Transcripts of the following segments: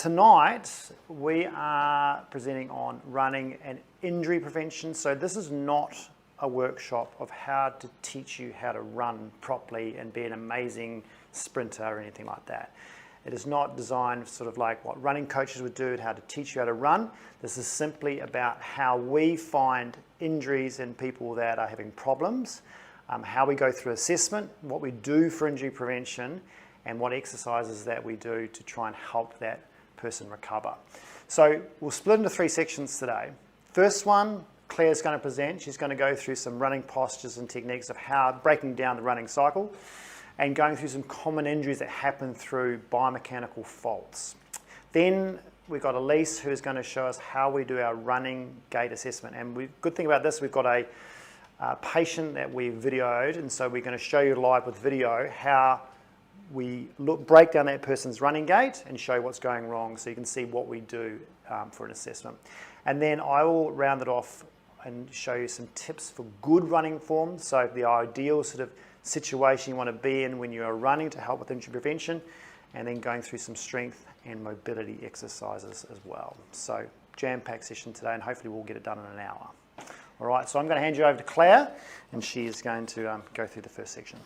Tonight we are presenting on running and injury prevention. So this is not a workshop of how to teach you how to run properly and be an amazing sprinter or anything like that. It is not designed sort of like what running coaches would do, how to teach you how to run. This is simply about how we find injuries in people that are having problems, how we go through assessment, what we do for injury prevention, and what exercises that we do to try and help that person recover. So we'll split into 3 sections today. First one, Claire's going to present. She's going to go through some running postures and techniques of how breaking down the running cycle and going through some common injuries that happen through biomechanical faults. Then we've got Elise, who's going to show us how we do our running gait assessment. And good thing about this, we've got a patient that we videoed, and so we're going to show you live with video how we break down that person's running gait and show what's going wrong, so you can see what we do for an assessment. And then I will round it off and show you some tips for good running form, so the ideal sort of situation you want to be in when you are running to help with injury prevention, and then going through some strength and mobility exercises as well. So jam-packed session today, and hopefully we'll get it done in an hour. All right, so I'm going to hand you over to Claire, and she is going to go through the first section.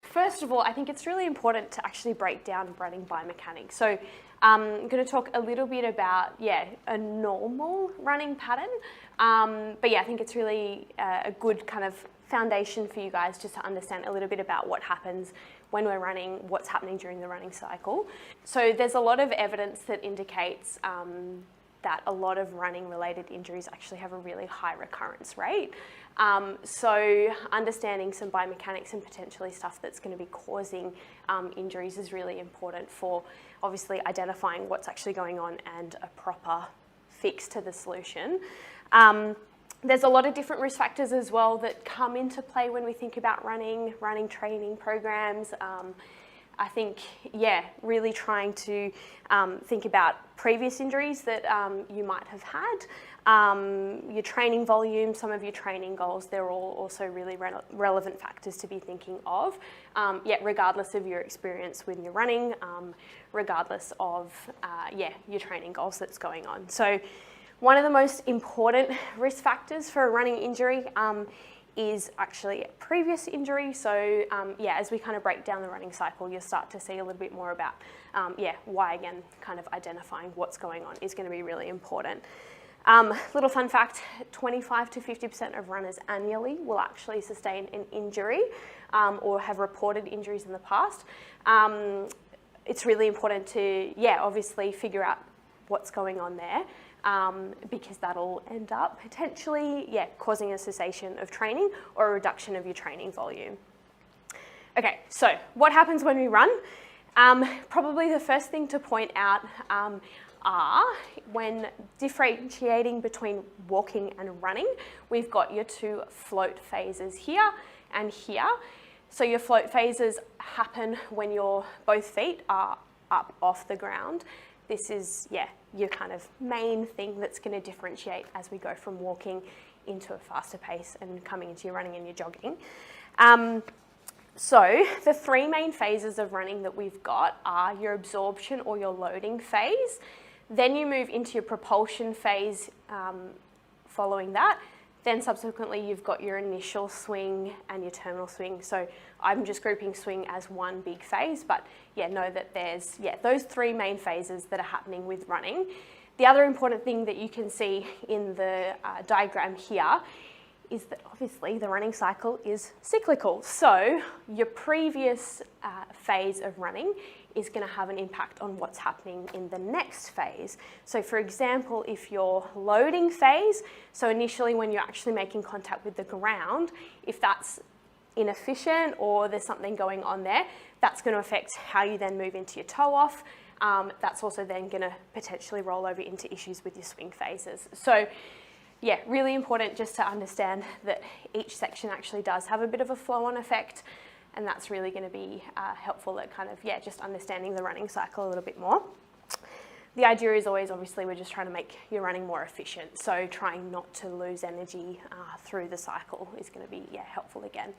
First of all, I think it's really important to actually break down running biomechanics. So I'm going to talk a little bit about, a normal running pattern. But I think it's really a good kind of foundation for you guys just to understand a little bit about what happens when we're running, what's happening during the running cycle. So there's a lot of evidence that indicates that a lot of running related injuries actually have a really high recurrence rate. So understanding some biomechanics and potentially stuff that's going to be causing injuries is really important for obviously identifying what's actually going on and a proper fix to the solution. There's a lot of different risk factors as well that come into play when we think about running training programs. I think, really trying to think about previous injuries that you might have had, your training volume, some of your training goals, they're all also really relevant factors to be thinking of, regardless of your experience when you're running, regardless of, your training goals that's going on. So one of the most important risk factors for a running injury is actually a previous injury. So as we kind of break down the running cycle, you'll start to see a little bit more about why, again, kind of identifying what's going on is going to be really important. Little fun fact, 25 to 50% of runners annually will actually sustain an injury or have reported injuries in the past. It's really important to, obviously figure out what's going on there. Because that'll end up potentially, causing a cessation of training or a reduction of your training volume. Okay, so what happens when we run? Probably the first thing to point out are when differentiating between walking and running, we've got your 2 float phases here and here. So your float phases happen when your both feet are up off the ground. This is, your kind of main thing that's going to differentiate as we go from walking into a faster pace and coming into your running and your jogging. So the 3 main phases of running that we've got are your absorption or your loading phase. Then you move into your propulsion phase following that. Then subsequently you've got your initial swing and your terminal swing. So I'm just grouping swing as one big phase, but know that there's those 3 main phases that are happening with running. The other important thing that you can see in the diagram here is that obviously the running cycle is cyclical. So your previous phase of running is going to have an impact on what's happening in the next phase. So for example, if your loading phase, so initially when you're actually making contact with the ground, if that's inefficient or there's something going on there, that's going to affect how you then move into your toe off. That's also then going to potentially roll over into issues with your swing phases. So really important just to understand that each section actually does have a bit of a flow-on effect, and that's really going to be helpful at kind of, just understanding the running cycle a little bit more. The idea is always, obviously, we're just trying to make your running more efficient, so trying not to lose energy through the cycle is going to be helpful again.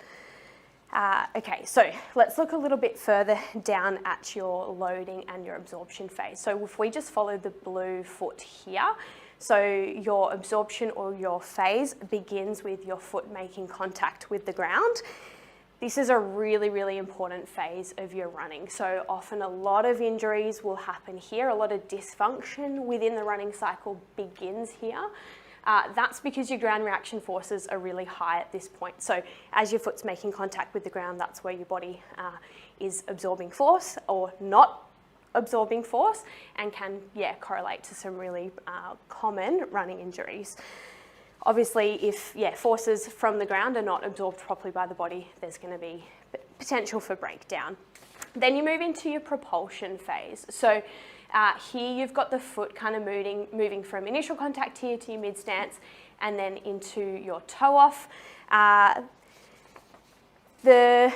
Okay, so let's look a little bit further down at your loading and your absorption phase. So if we just follow the blue foot here, so your absorption or your phase begins with your foot making contact with the ground. This is a really, really important phase of your running. So often a lot of injuries will happen here. A lot of dysfunction within the running cycle begins here. That's because your ground reaction forces are really high at this point. So as your foot's making contact with the ground, that's where your body is absorbing force or not absorbing force, and can correlate to some really common running injuries. Obviously, if forces from the ground are not absorbed properly by the body, there's going to be potential for breakdown. Then you move into your propulsion phase. So here you've got the foot kind of moving from initial contact here to your mid stance and then into your toe off. The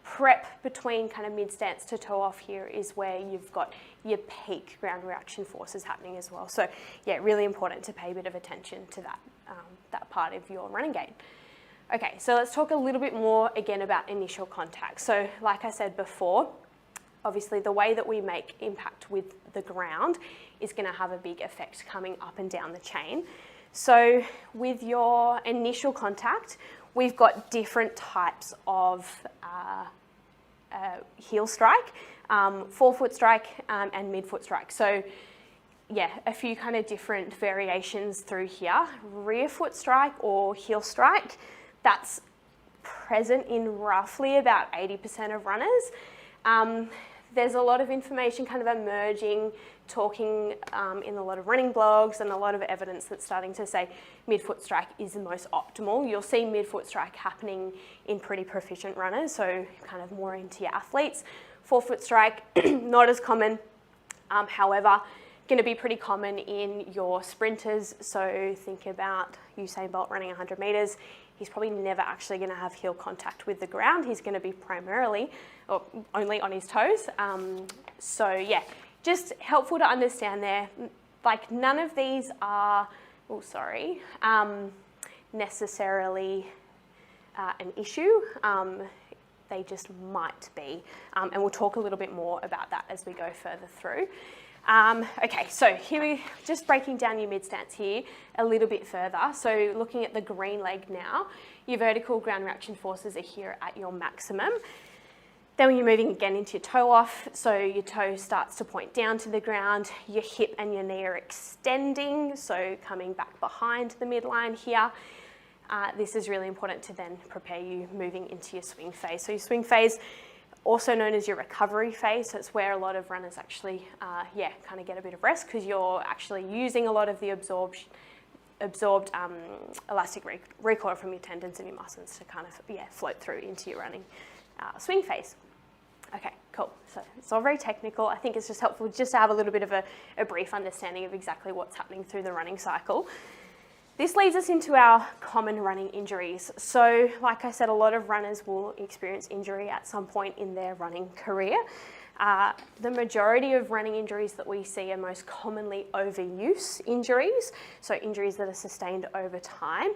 prep between kind of mid stance to toe off here is where you've got your peak ground reaction forces happening as well. So yeah, really important to pay a bit of attention to that part of your running gait. Okay, so let's talk a little bit more again about initial contact. So like I said before, obviously the way that we make impact with the ground is going to have a big effect coming up and down the chain. So with your initial contact, we've got different types of heel strike, forefoot strike and midfoot strike. So yeah, a few kind of different variations through here. Rear foot strike or heel strike, that's present in roughly about 80% of runners. There's a lot of information kind of emerging, talking in a lot of running blogs and a lot of evidence that's starting to say midfoot strike is the most optimal. You'll see midfoot strike happening in pretty proficient runners, so kind of more into your athletes. Forefoot strike, not as common, however, going to be pretty common in your sprinters. So think about Usain Bolt running 100 meters. He's probably never actually going to have heel contact with the ground. He's going to be primarily or only on his toes. So yeah, just helpful to understand there. Like none of these are, necessarily an issue. They just might be. And we'll talk a little bit more about that as we go further through. Okay, so here we're just breaking down your mid stance here a little bit further. So looking at the green leg now, your vertical ground reaction forces are here at your maximum. Then when you're moving again into your toe off, so your toe starts to point down to the ground, your hip and your knee are extending, so coming back behind the midline here. This is really important to then prepare you moving into your swing phase. So your swing phase, also known as your recovery phase, so it's where a lot of runners actually, kind of get a bit of rest because you're actually using a lot of the absorbed elastic recoil from your tendons and your muscles to kind of, float through into your running swing phase. Okay, cool. So it's all very technical. I think it's just helpful just to have a little bit of a brief understanding of exactly what's happening through the running cycle. This leads us into our common running injuries. So like I said, a lot of runners will experience injury at some point in their running career. The majority of running injuries that we see are most commonly overuse injuries, so injuries that are sustained over time.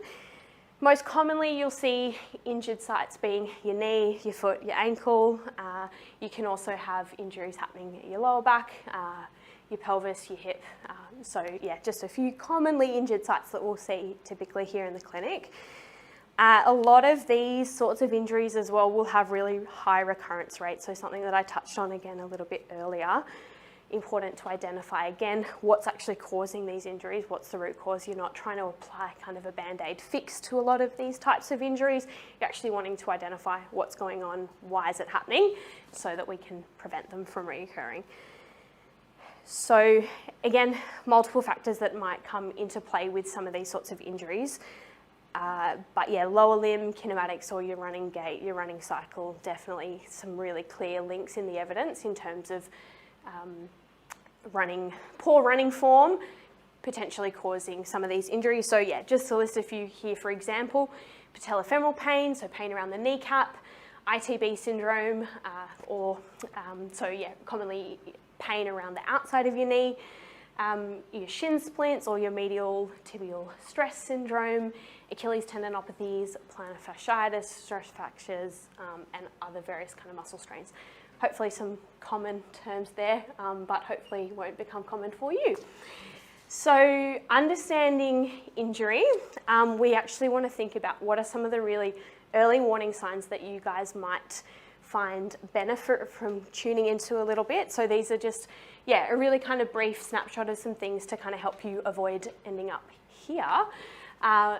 Most commonly you'll see injured sites being your knee, your foot, your ankle. You can also have injuries happening at your lower back, your pelvis, your hip. So yeah, just a few commonly injured sites that we'll see typically here in the clinic. A lot of these sorts of injuries as well will have really high recurrence rates, so something that I touched on again a little bit earlier. Important to identify again what's actually causing these injuries, what's the root cause. You're not trying to apply kind of a band-aid fix to a lot of these types of injuries. You're actually wanting to identify what's going on, why is it happening, so that we can prevent them from reoccurring. So again, multiple factors that might come into play with some of these sorts of injuries. But yeah, lower limb kinematics or your running gait, your running cycle, definitely some really clear links in the evidence in terms of poor running form, potentially causing some of these injuries. So yeah, just to list a few here, for example, patellofemoral pain, so pain around the kneecap, ITB syndrome, commonly pain around the outside of your knee, your shin splints or your medial tibial stress syndrome, Achilles tendinopathies, plantar fasciitis, stress fractures, and other various kind of muscle strains. Hopefully some common terms there, but hopefully won't become common for you. So understanding injury, we actually want to think about what are some of the really early warning signs that you guys might find benefit from tuning into a little bit. So these are just, a really kind of brief snapshot of some things to kind of help you avoid ending up here.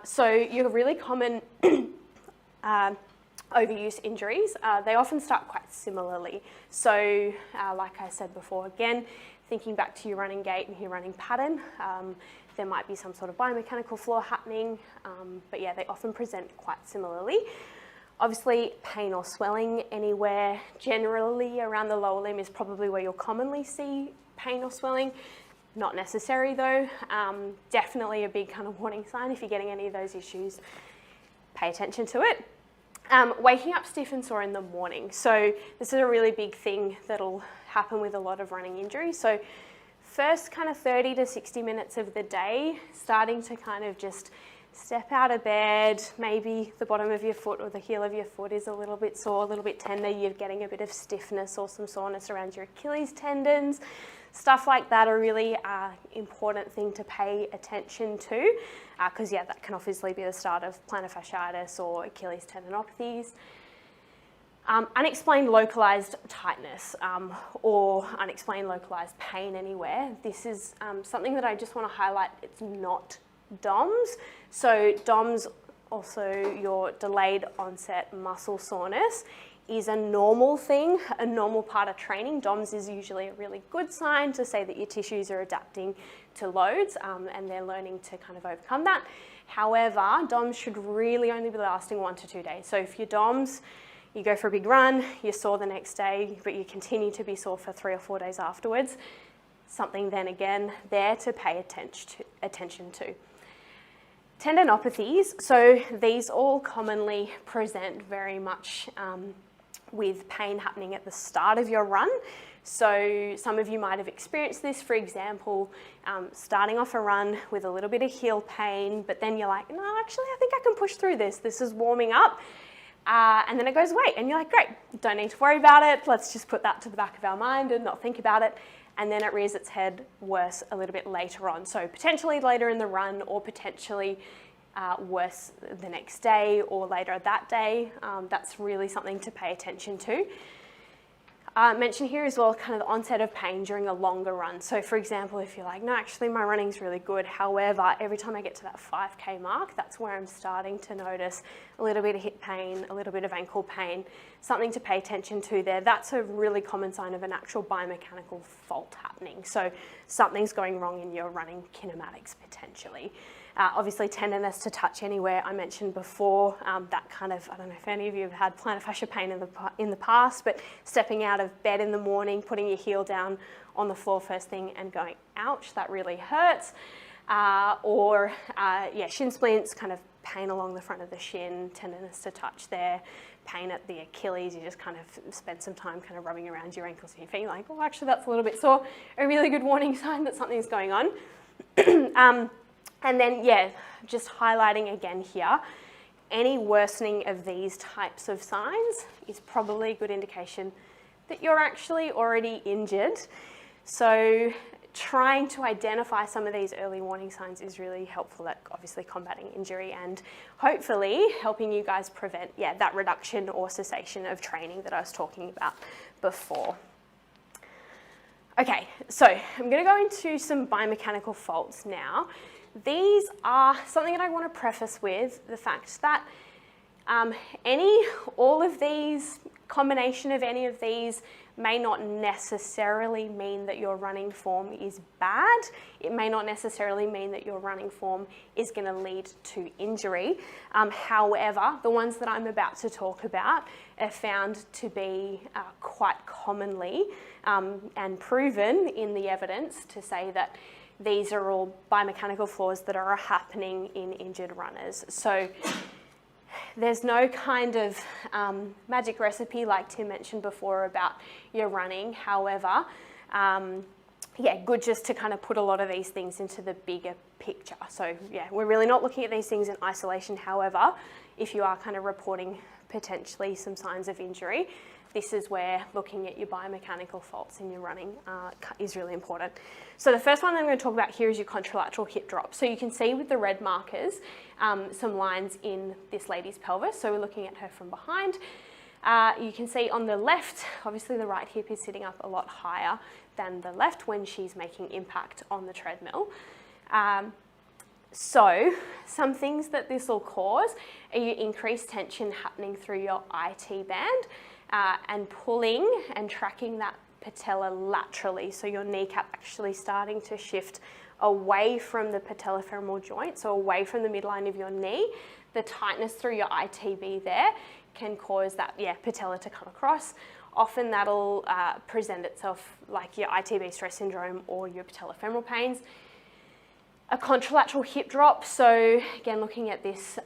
So your really common overuse injuries, they often start quite similarly. So like I said before, again, thinking back to your running gait and your running pattern, there might be some sort of biomechanical flaw happening, but yeah, they often present quite similarly. Obviously, pain or swelling anywhere generally around the lower limb is probably where you'll commonly see pain or swelling. Not necessary though. Definitely a big kind of warning sign if you're getting any of those issues. Pay attention to it. Waking up stiff and sore in the morning. So this is a really big thing that'll happen with a lot of running injuries. So first kind of 30 to 60 minutes of the day, starting to kind of just step out of bed, maybe the bottom of your foot or the heel of your foot is a little bit sore, a little bit tender, you're getting a bit of stiffness or some soreness around your Achilles tendons. Stuff like that are really important thing to pay attention to because that can obviously be the start of plantar fasciitis or Achilles tendinopathies. Unexplained localized tightness or unexplained localized pain anywhere. This is something that I just want to highlight. It's not DOMS. So DOMS, also your delayed onset muscle soreness, is a normal thing, a normal part of training. DOMS is usually a really good sign to say that your tissues are adapting to loads and they're learning to kind of overcome that. However, DOMS should really only be lasting 1 to 2 days. So if your DOMS, you go for a big run, you're sore the next day, but you continue to be sore for 3 or 4 days afterwards, something then again there to pay attention to. Tendinopathies, so these all commonly present very much with pain happening at the start of your run. So some of you might have experienced this, for example, starting off a run with a little bit of heel pain, but then you're like, no, actually, I think I can push through this. This is warming up. And then it goes away and you're like, great, don't need to worry about it. Let's just put that to the back of our mind and not think about it. And then it rears its head worse a little bit later on. So potentially later in the run or potentially worse the next day or later that day. That's really something to pay attention to. Mention here as well kind of the onset of pain during a longer run. So for example, if you're like, no, actually my running's really good. However, every time I get to that 5K mark, that's where I'm starting to notice a little bit of hip pain, a little bit of ankle pain, something to pay attention to there. That's a really common sign of an actual biomechanical fault happening. So something's going wrong in your running kinematics potentially. Obviously tenderness to touch anywhere, I mentioned before, that kind of, I don't know if any of you have had plantar fascia pain in the past, but stepping out of bed in the morning, putting your heel down on the floor first thing and going, ouch, that really hurts. Shin splints, kind of pain along the front of the shin, tenderness to touch there, pain at the Achilles, you just kind of spend some time kind of rubbing around your ankles and your feet, like, oh, actually that's a little bit sore, a really good warning sign that something's going on. And then, just highlighting again here, any worsening of these types of signs is probably a good indication that you're actually already injured. So trying to identify some of these early warning signs is really helpful at obviously combating injury and hopefully helping you guys prevent, that reduction or cessation of training that I was talking about before. Okay, so I'm going to go into some biomechanical faults now. These are something that I want to preface with the fact that all of these, combination of any of these may not necessarily mean that your running form is bad. It may not necessarily mean that your running form is going to lead to injury. However, the ones that I'm about to talk about are found to be quite commonly and proven in the evidence to say that these are all biomechanical flaws that are happening in injured runners. So there's no kind of magic recipe like Tim mentioned before about your running. However, yeah, good just to kind of put a lot of these things into the bigger picture. So yeah, we're really not looking at these things in isolation. However, if you are kind of reporting potentially some signs of injury, this is where looking at your biomechanical faults in your running is really important. So the first one I'm going to talk about here is your contralateral hip drop. So you can see with the red markers some lines in this lady's pelvis. So we're looking at her from behind. You can see on the left, obviously the right hip is sitting up a lot higher than the left when she's making impact on the treadmill. So some things that this will cause are your increased tension happening through your IT band and pulling and tracking that patella laterally. So your kneecap actually starting to shift away from the patellofemoral joint, so away from the midline of your knee. The tightness through your ITB there can cause that patella to come across. Often that'll present itself like your ITB stress syndrome or your patellofemoral pains. A contralateral hip drop, so again looking at this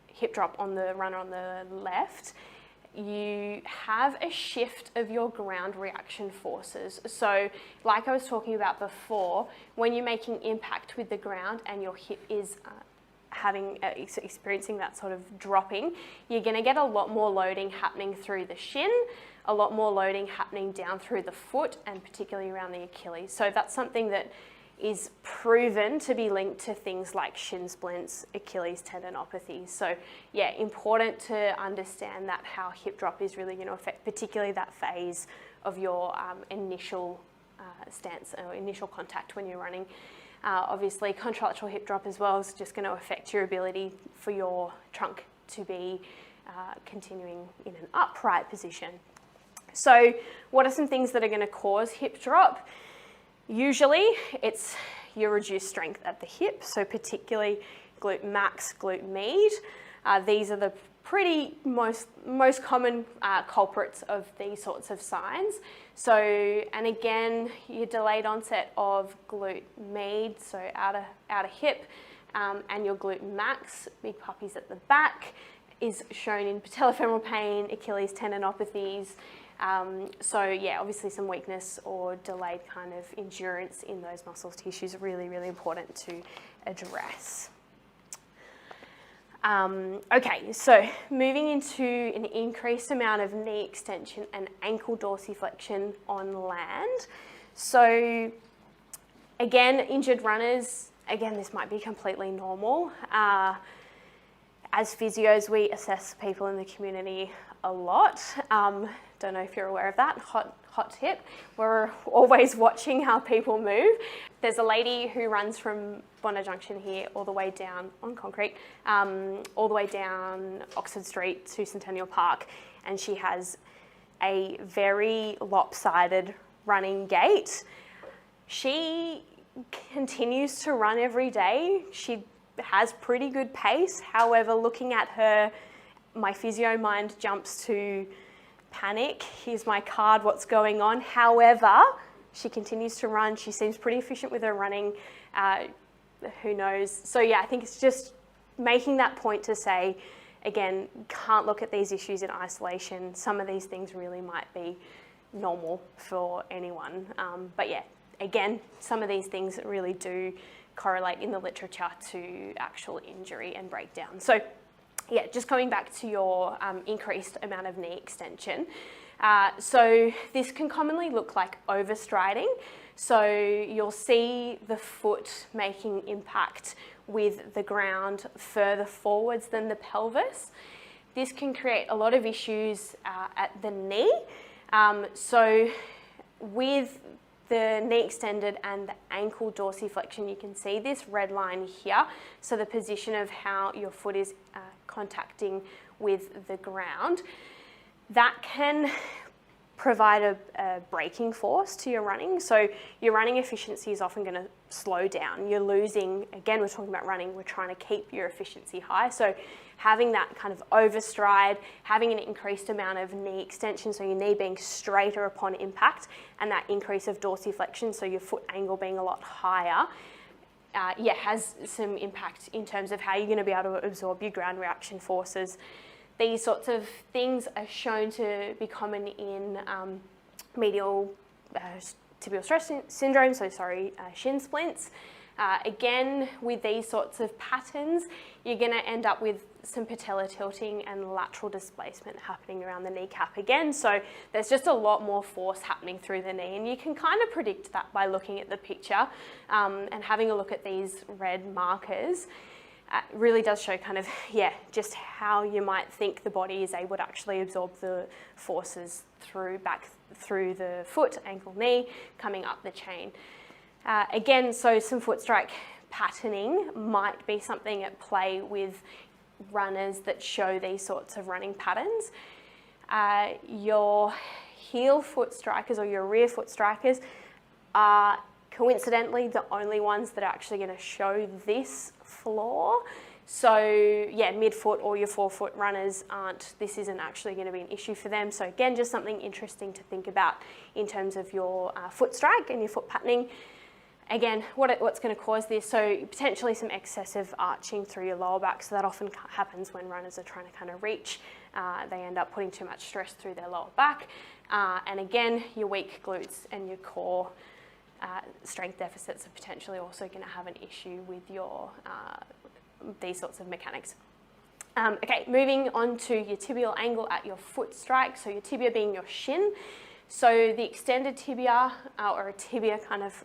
hip drop on the runner on the left, you have a shift of your ground reaction forces. So like I was talking about before, when you're making impact with the ground and your hip is experiencing that sort of dropping, you're going to get a lot more loading happening through the shin, a lot more loading happening down through the foot, and particularly around the Achilles. So that's something that is proven to be linked to things like shin splints, Achilles tendinopathies. So yeah, important to understand that how hip drop is really going to affect particularly that phase of your initial stance or initial contact when you're running. Obviously, contralateral hip drop as well is just going to affect your ability for your trunk to be continuing in an upright position. So what are some things that are going to cause hip drop? Usually it's your reduced strength at the hip, so particularly glute max, glute med. These are the most common culprits of these sorts of signs. So, and again, your delayed onset of glute med, so outer hip, and your glute max, big puppies at the back, is shown in patellofemoral pain, Achilles tendinopathies. So yeah, obviously some weakness or delayed kind of endurance in those muscle tissues are really, really important to address. Okay, so moving into an increased amount of knee extension and ankle dorsiflexion on land. So again, injured runners, again, this might be completely normal. As physios, we assess people in the community a lot. Don't know if you're aware of that, hot tip. We're always watching how people move. There's a lady who runs from Bondi Junction here all the way down on concrete, all the way down Oxford Street to Centennial Park, and she has a very lopsided running gait. She continues to run every day. She has pretty good pace. However, looking at her, my physio mind jumps to panic. Here's my card, what's going on? However, she continues to run. She seems pretty efficient with her running. Who knows? So yeah, I think it's just making that point to say, again, can't look at these issues in isolation. Some of these things really might be normal for anyone. But yeah, again, some of these things really do correlate in the literature to actual injury and breakdown. So yeah, just coming back to your increased amount of knee extension. So this can commonly look like overstriding. So you'll see the foot making impact with the ground further forwards than the pelvis. This can create a lot of issues at the knee. So with the knee extended and the ankle dorsiflexion, you can see this red line here. So the position of how your foot is contacting with the ground. That can provide a braking force to your running. So your running efficiency is often going to slow down. You're losing, again, we're talking about running, we're trying to keep your efficiency high. So having that kind of overstride, having an increased amount of knee extension, so your knee being straighter upon impact, and that increase of dorsiflexion, so your foot angle being a lot higher, has some impact in terms of how you're going to be able to absorb your ground reaction forces. These sorts of things are shown to be common in medial tibial stress syndrome, shin splints. Again, with these sorts of patterns, you're going to end up with some patella tilting and lateral displacement happening around the kneecap again. So there's just a lot more force happening through the knee, and you can kind of predict that by looking at the picture and having a look at these red markers. Really does show kind of, just how you might think the body is able to actually absorb the forces back through the foot, ankle, knee, coming up the chain. Again, so some foot strike patterning might be something at play with runners that show these sorts of running patterns. Your heel foot strikers or your rear foot strikers are coincidentally the only ones that are actually going to show this flaw. So midfoot or your forefoot runners this isn't actually going to be an issue for them. So again, just something interesting to think about in terms of your foot strike and your foot patterning. Again, what's going to cause this? So potentially some excessive arching through your lower back. So that often happens when runners are trying to kind of reach. They end up putting too much stress through their lower back. And again, your weak glutes and your core strength deficits are potentially also going to have an issue with your these sorts of mechanics. Okay, moving on to your tibial angle at your foot strike. So your tibia being your shin. So the extended tibia or a tibia kind of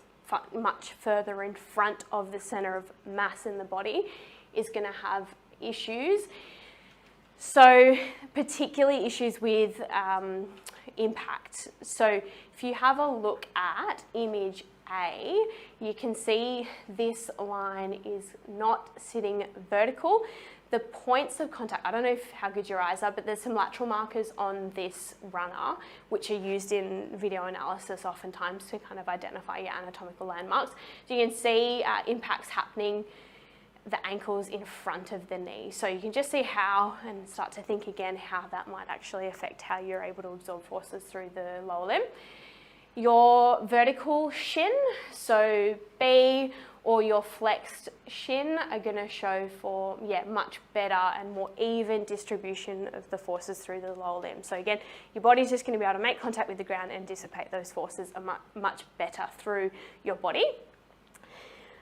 much further in front of the center of mass in the body is going to have issues. So particularly issues with impact. So if you have a look at image A, you can see this line is not sitting vertical. The points of contact, I don't know how good your eyes are, but there's some lateral markers on this runner, which are used in video analysis oftentimes to kind of identify your anatomical landmarks. So you can see impacts happening, the ankles in front of the knee. So you can just see how, and start to think again, how that might actually affect how you're able to absorb forces through the lower limb. Your vertical shin, so B, or your flexed shin are going to show for much better and more even distribution of the forces through the lower limb. So again, your body's just going to be able to make contact with the ground and dissipate those forces much better through your body.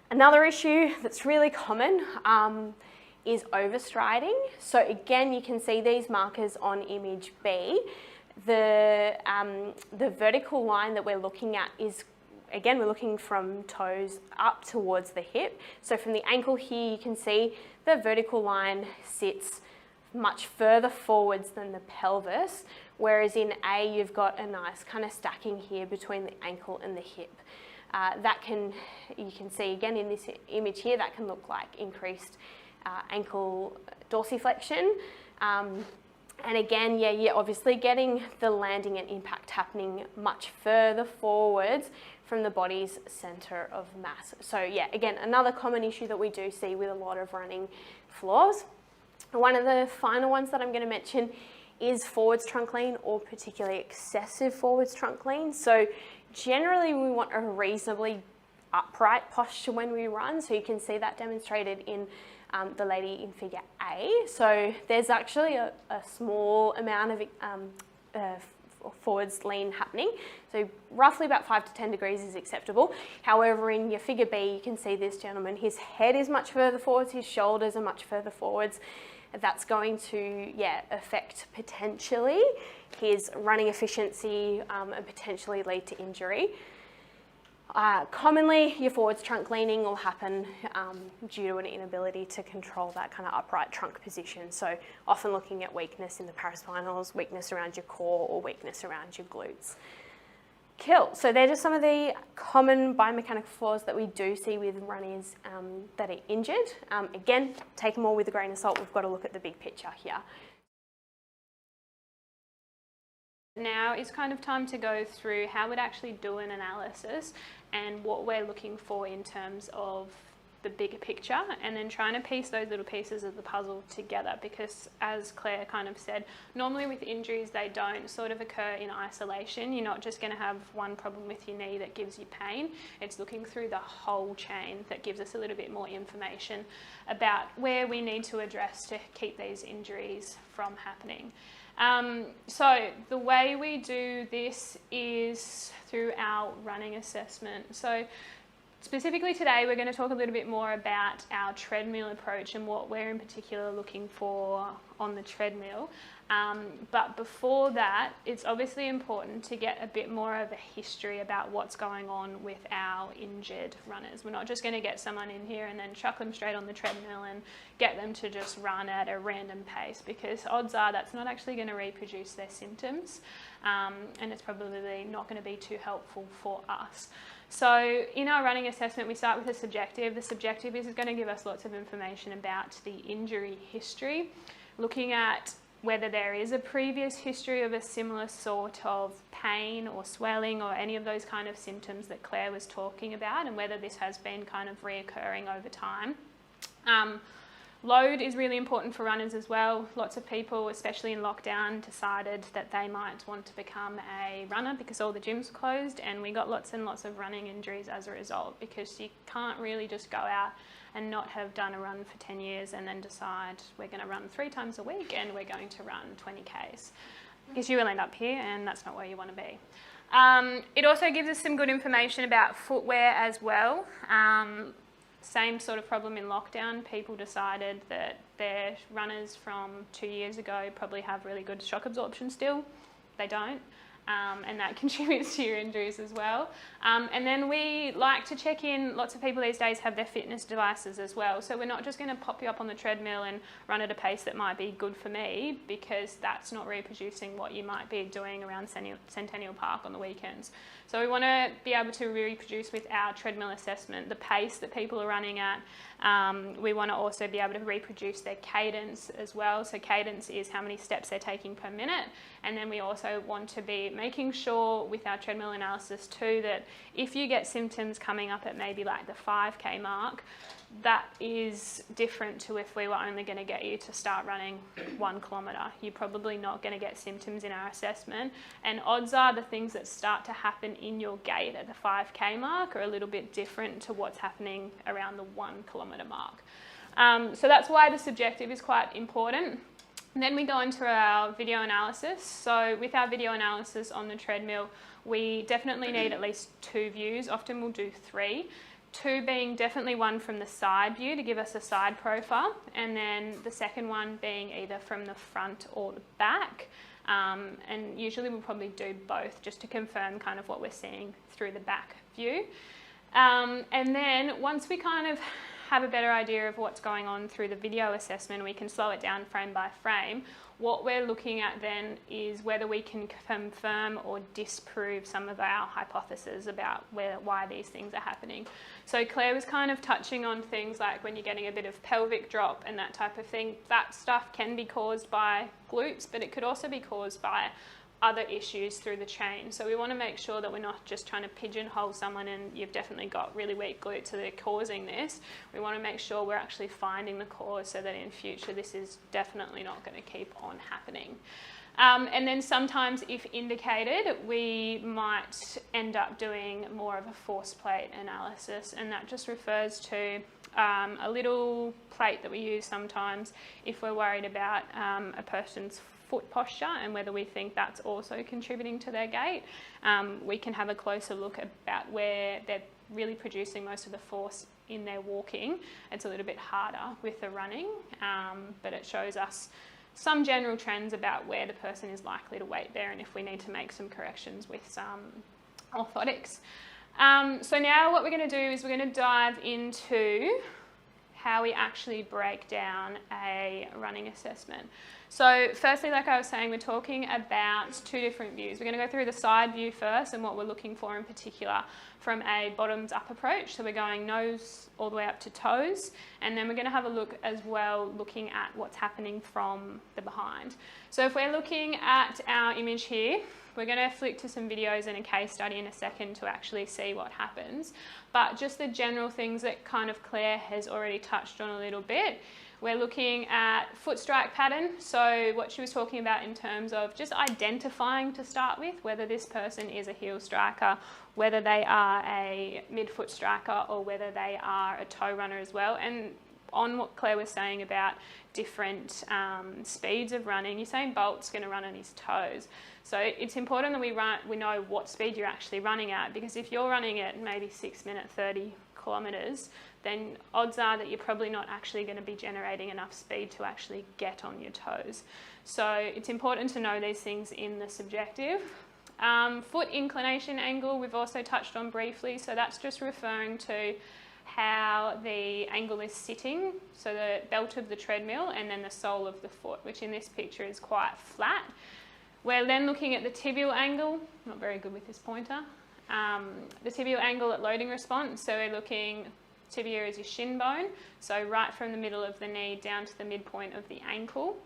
Another issue that's really common is overstriding. So again, you can see these markers on image B. The vertical line that we're looking at is, again, we're looking from toes up towards the hip. So from the ankle here, you can see the vertical line sits much further forwards than the pelvis, whereas in A, you've got a nice kind of stacking here between the ankle and the hip. You can see again in this image here, that can look like increased ankle dorsiflexion. And again, you're obviously getting the landing and impact happening much further forwards from the body's center of mass. So again, another common issue that we do see with a lot of running flaws. One of the final ones that I'm going to mention is forwards trunk lean, or particularly excessive forwards trunk lean. So generally we want a reasonably upright posture when we run. So you can see that demonstrated in the lady in figure A. So there's actually a small amount of forwards lean happening. So roughly about 5 to 10 degrees is acceptable. However, in your figure B, you can see this gentleman, his head is much further forwards, his shoulders are much further forwards. That's going to, affect potentially his running efficiency and potentially lead to injury. Commonly, your forwards trunk leaning will happen due to an inability to control that kind of upright trunk position. So often looking at weakness in the paraspinals, weakness around your core, or weakness around your glutes. Cool. So they're just some of the common biomechanical flaws that we do see with runners that are injured. Again, take them all with a grain of salt. We've got to look at the big picture here. Now is kind of time to go through how we'd actually do an analysis and what we're looking for in terms of the bigger picture, and then trying to piece those little pieces of the puzzle together, because as Claire kind of said, normally with injuries they don't sort of occur in isolation. You're not just going to have one problem with your knee that gives you pain. It's looking through the whole chain that gives us a little bit more information about where we need to address to keep these injuries from happening. So the way we do this is through our running assessment. So specifically today, we're going to talk a little bit more about our treadmill approach and what we're in particular looking for on the treadmill. But before that, it's obviously important to get a bit more of a history about what's going on with our injured runners. We're not just going to get someone in here and then chuck them straight on the treadmill and get them to just run at a random pace, because odds are that's not actually going to reproduce their symptoms, and it's probably not going to be too helpful for us. So in our running assessment, we start with a subjective. The subjective is going to give us lots of information about the injury history, looking at whether there is a previous history of a similar sort of pain or swelling or any of those kind of symptoms that Claire was talking about, and whether this has been kind of reoccurring over time. Load is really important for runners as well. Lots of people, especially in lockdown, decided that they might want to become a runner because all the gyms were closed, and we got lots and lots of running injuries as a result, because you can't really just go out and not have done a run for 10 years and then decide we're going to run 3 times a week and we're going to run 20 Ks. Because you will end up here, and that's not where you want to be. It also gives us some good information about footwear as well. Same sort of problem in lockdown. People decided that their runners from 2 years ago probably have really good shock absorption still. They don't. And that contributes to your injuries as well. And then we like to check in, lots of people these days have their fitness devices as well. So we're not just going to pop you up on the treadmill and run at a pace that might be good for me, because that's not reproducing what you might be doing around Centennial Park on the weekends. So we want to be able to reproduce with our treadmill assessment the pace that people are running at. We want to also be able to reproduce their cadence as well. So cadence is how many steps they're taking per minute. And then we also want to be making sure with our treadmill analysis too that if you get symptoms coming up at maybe like the 5K mark, that is different to if we were only going to get you to start running 1 kilometre. You're probably not going to get symptoms in our assessment, and odds are the things that start to happen in your gait at the 5K mark are a little bit different to what's happening around the 1 kilometre mark. So that's why the subjective is quite important. And then we go into our video analysis. So with our video analysis on the treadmill, we definitely need at least 2 views. Often we'll do 3. 2 being definitely one from the side view to give us a side profile, and then the second one being either from the front or the back. And usually we'll probably do both just to confirm kind of what we're seeing through the back view. And then once we kind of have a better idea of what's going on through the video assessment, we can slow it down frame by frame. What we're looking at then is whether we can confirm or disprove some of our hypotheses about why these things are happening. So Claire was kind of touching on things like when you're getting a bit of pelvic drop and that type of thing. That stuff can be caused by glutes, but it could also be caused by other issues through the chain. So we want to make sure that we're not just trying to pigeonhole someone and you've definitely got really weak glutes so they're causing this. We want to make sure we're actually finding the cause so that in future this is definitely not going to keep on happening. And then sometimes, if indicated, we might end up doing more of a force plate analysis, and that just refers to a little plate that we use sometimes if we're worried about a person's foot posture and whether we think that's also contributing to their gait. We can have a closer look about where they're really producing most of the force in their walking. It's a little bit harder with the running, but it shows us some general trends about where the person is likely to weight there and if we need to make some corrections with some orthotics. So now what we're going to do is we're going to dive into how we actually break down a running assessment. So firstly, like I was saying, we're talking about 2 different views. We're going to go through the side view first and what we're looking for in particular from a bottoms up approach. So we're going nose all the way up to toes, and then we're going to have a look as well looking at what's happening from the behind. So if we're looking at our image here, we're going to flick to some videos and a case study in a second to actually see what happens. But just the general things that kind of Claire has already touched on a little bit. We're looking at foot strike pattern, so what she was talking about in terms of just identifying to start with whether this person is a heel striker, whether they are a midfoot striker, or whether they are a toe runner as well. And on what Claire was saying about different speeds of running, Usain Bolt's going to run on his toes. So it's important that we know what speed you're actually running at, because if you're running at maybe 6 minute 30 kilometres, then odds are that you're probably not actually going to be generating enough speed to actually get on your toes. So it's important to know these things in the subjective. Foot inclination angle we've also touched on briefly, so that's just referring to how the angle is sitting, so the belt of the treadmill and then the sole of the foot, which in this picture is quite flat. We're then looking at the tibial angle, not very good with this pointer, the tibial angle at loading response, so we're looking, tibia is your shin bone, so right from the middle of the knee down to the midpoint of the ankle.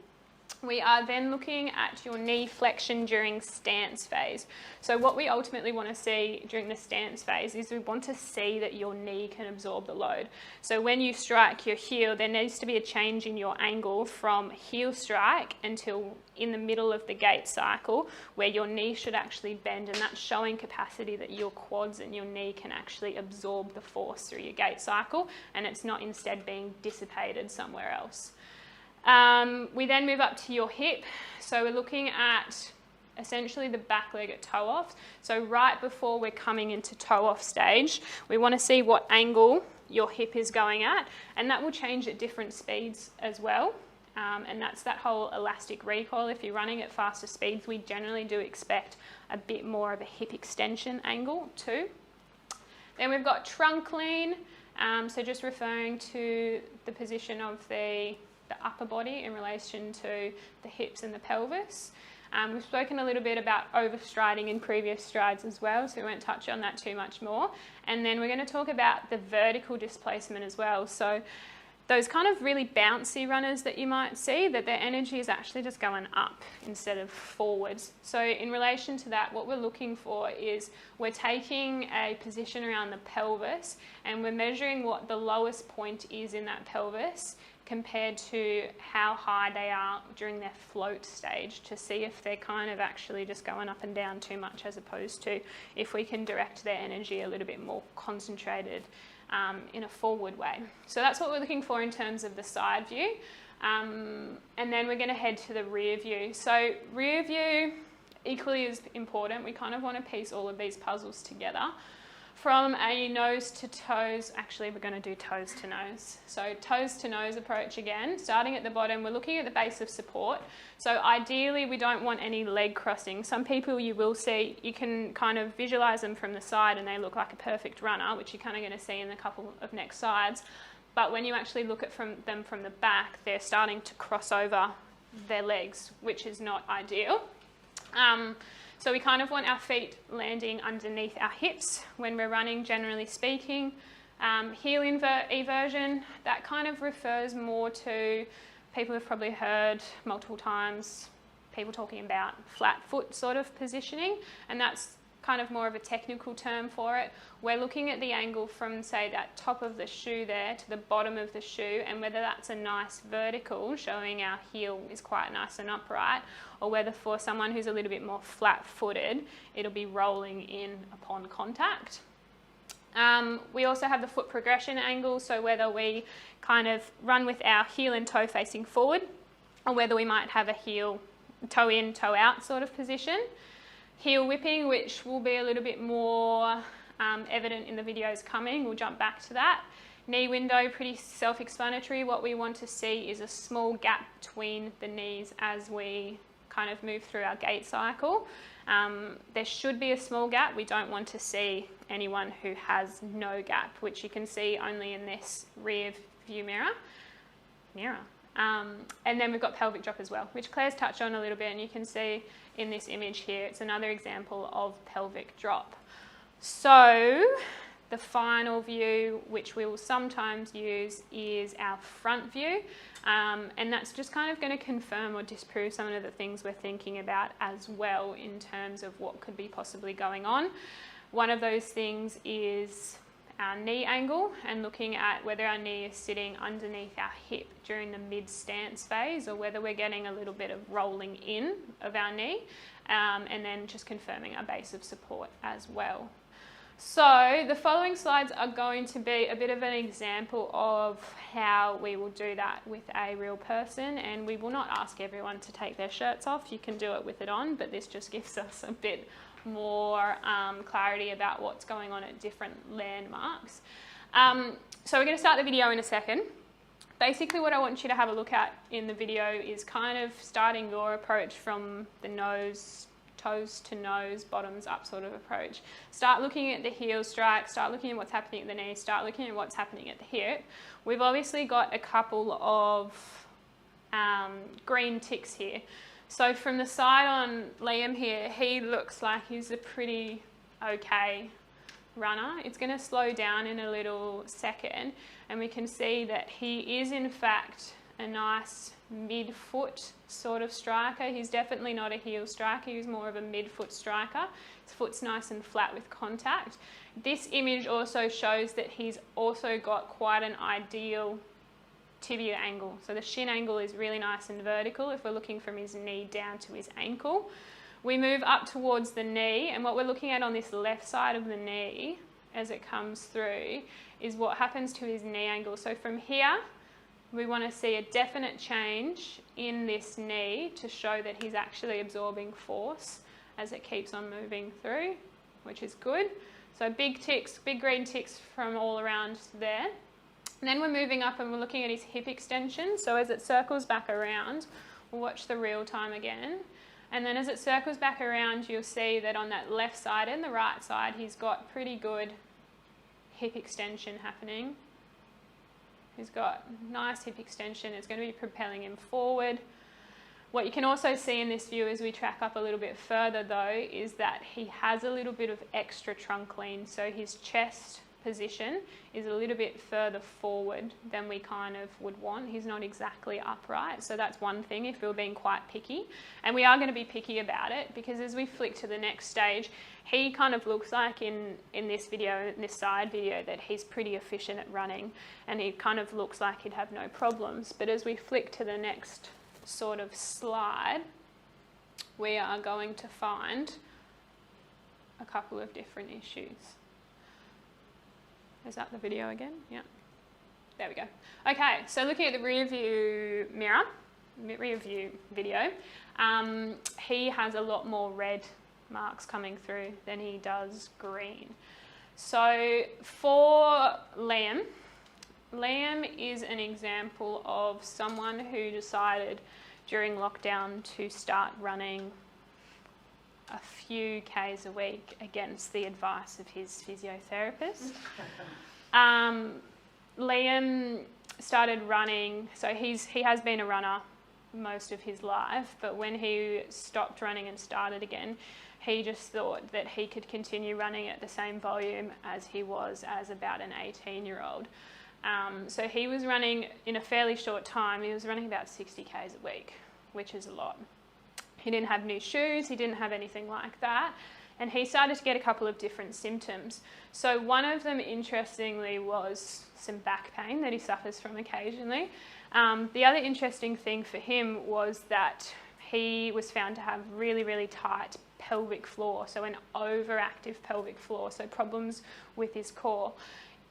We are then looking at your knee flexion during stance phase. So what we ultimately want to see during the stance phase is we want to see that your knee can absorb the load. So when you strike your heel, there needs to be a change in your angle from heel strike until in the middle of the gait cycle, where your knee should actually bend, and that's showing capacity that your quads and your knee can actually absorb the force through your gait cycle, and it's not instead being dissipated somewhere else. We then move up to your hip, so we're looking at essentially the back leg at toe off. So right before we're coming into toe off stage, we want to see what angle your hip is going at, and that will change at different speeds as well. And that's that whole elastic recoil. If you're running at faster speeds, we generally do expect a bit more of a hip extension angle too. Then we've got trunk lean, so just referring to the position of the upper body in relation to the hips and the pelvis. We've spoken a little bit about overstriding in previous strides as well, so we won't touch on that too much more. And then we're going to talk about the vertical displacement as well. So those kind of really bouncy runners that you might see, that their energy is actually just going up instead of forwards. So in relation to that, what we're looking for is we're taking a position around the pelvis and we're measuring what the lowest point is in that pelvis compared to how high they are during their float stage, to see if they're kind of actually just going up and down too much, as opposed to if we can direct their energy a little bit more concentrated in a forward way. So that's what we're looking for in terms of the side view. And then we're going to head to the rear view. So rear view equally is important. We kind of want to piece all of these puzzles together. From a nose to toes, actually we're going to do toes to nose. So toes to nose approach again, starting at the bottom, we're looking at the base of support. So ideally we don't want any leg crossing. Some people you will see, you can kind of visualize them from the side and they look like a perfect runner, which you're kind of going to see in a couple of next sides. But when you actually look at them from the back, they're starting to cross over their legs, which is not ideal. So we kind of want our feet landing underneath our hips when we're running, generally speaking. Heel eversion, that kind of refers more to, people have probably heard multiple times people talking about flat foot sort of positioning, and that's kind of more of a technical term for it. We're looking at the angle from, say, that top of the shoe there to the bottom of the shoe, and whether that's a nice vertical, showing our heel is quite nice and upright, or whether for someone who's a little bit more flat-footed, it'll be rolling in upon contact. We also have the foot progression angle, so whether we kind of run with our heel and toe facing forward, or whether we might have a heel toe in, toe out sort of position. Heel whipping, which will be a little bit more evident in the videos coming, we'll jump back to that. Knee window, pretty self-explanatory. What we want to see is a small gap between the knees as we kind of move through our gait cycle. There should be a small gap. We don't want to see anyone who has no gap, which you can see only in this rear view mirror. And then we've got pelvic drop as well, which Claire's touched on a little bit, and you can see in this image here, it's another example of pelvic drop. So the final view, which we will sometimes use, is our front view. And that's just kind of going to confirm or disprove some of the things we're thinking about as well in terms of what could be possibly going on. One of those things is our knee angle, and looking at whether our knee is sitting underneath our hip during the mid-stance phase, or whether we're getting a little bit of rolling in of our knee, and then just confirming our base of support as well. So the following slides are going to be a bit of an example of how we will do that with a real person, and we will not ask everyone to take their shirts off. You can do it with it on, but this just gives us a bit more clarity about what's going on at different landmarks. So we're going to start the video in a second. Basically what I want you to have a look at in the video is kind of starting your approach from the nose, toes to nose, bottoms up sort of approach. Start looking at the heel strike, start looking at what's happening at the knee, start looking at what's happening at the hip. We've obviously got a couple of green ticks here. So from the side on Liam here, he looks like he's a pretty okay runner. It's going to slow down in a little second, and we can see that he is in fact a nice mid-foot sort of striker. He's definitely not a heel striker, he's more of a mid-foot striker. His foot's nice and flat with contact. This image also shows that he's also got quite an ideal tibia angle. So the shin angle is really nice and vertical if we're looking from his knee down to his ankle. We move up towards the knee, and what we're looking at on this left side of the knee as it comes through is what happens to his knee angle. So from here, we want to see a definite change in this knee to show that he's actually absorbing force as it keeps on moving through, which is good. So big ticks, big green ticks from all around there. And then we're moving up and we're looking at his hip extension. So as it circles back around, we'll watch the real time again. And then as it circles back around, you'll see that on that left side and the right side, he's got pretty good hip extension happening. He's got nice hip extension. It's going to be propelling him forward. What you can also see in this view as we track up a little bit further though, is that he has a little bit of extra trunk lean. So his chest position is a little bit further forward than we kind of would want. He's not exactly upright. So that's one thing if we're being quite picky. And we are going to be picky about it, because as we flick to the next stage, he kind of looks like in this video, in this side video, that he's pretty efficient at running, and he kind of looks like he'd have no problems. But as we flick to the next sort of slide, we are going to find a couple of different issues. Is that the video again? Yeah. There we go. Okay, so looking at the rear view mirror, rear view video, he has a lot more red marks coming through than he does green. So for Liam is an example of someone who decided during lockdown to start running a few Ks a week against the advice of his physiotherapist. Liam started running, so he has been a runner most of his life, but when he stopped running and started again, he just thought that he could continue running at the same volume as he was as about an 18-year-old. So he was running in a fairly short time, he was running about 60 Ks a week, which is a lot. He didn't have new shoes, he didn't have anything like that, and he started to get a couple of different symptoms. So one of them, interestingly, was some back pain that he suffers from occasionally. The other interesting thing for him was that he was found to have really, really tight pelvic floor, so an overactive pelvic floor, so problems with his core.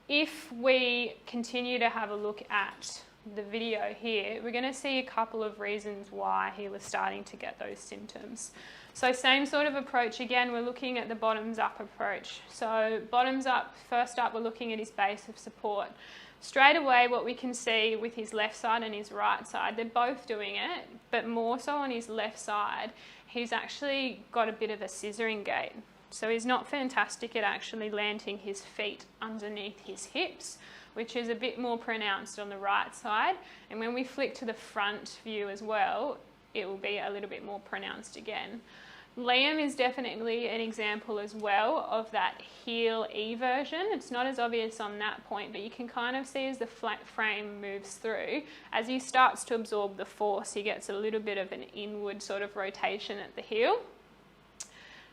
If we continue to have a look at the video here, we're going to see a couple of reasons why he was starting to get those symptoms. So same sort of approach again, we're looking at the bottoms up approach. So bottoms up, first up we're looking at his base of support. Straight away what we can see with his left side and his right side, they're both doing it, but more so on his left side, he's actually got a bit of a scissoring gait. So he's not fantastic at actually landing his feet underneath his hips, which is a bit more pronounced on the right side. And when we flick to the front view as well, it will be a little bit more pronounced again. Liam is definitely an example as well of that heel E version. It's not as obvious on that point, but you can kind of see as the flat frame moves through, as he starts to absorb the force, he gets a little bit of an inward sort of rotation at the heel.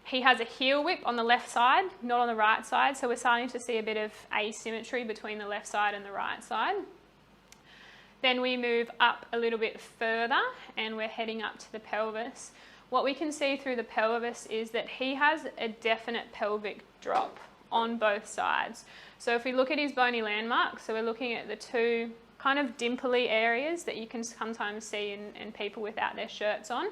He has a heel whip on the left side, not on the right side, so we're starting to see a bit of asymmetry between the left side and the right side. Then we move up a little bit further and we're heading up to the pelvis. What we can see through the pelvis is that he has a definite pelvic drop on both sides. So if we look at his bony landmark, so we're looking at the two kind of dimply areas that you can sometimes see in people without their shirts on.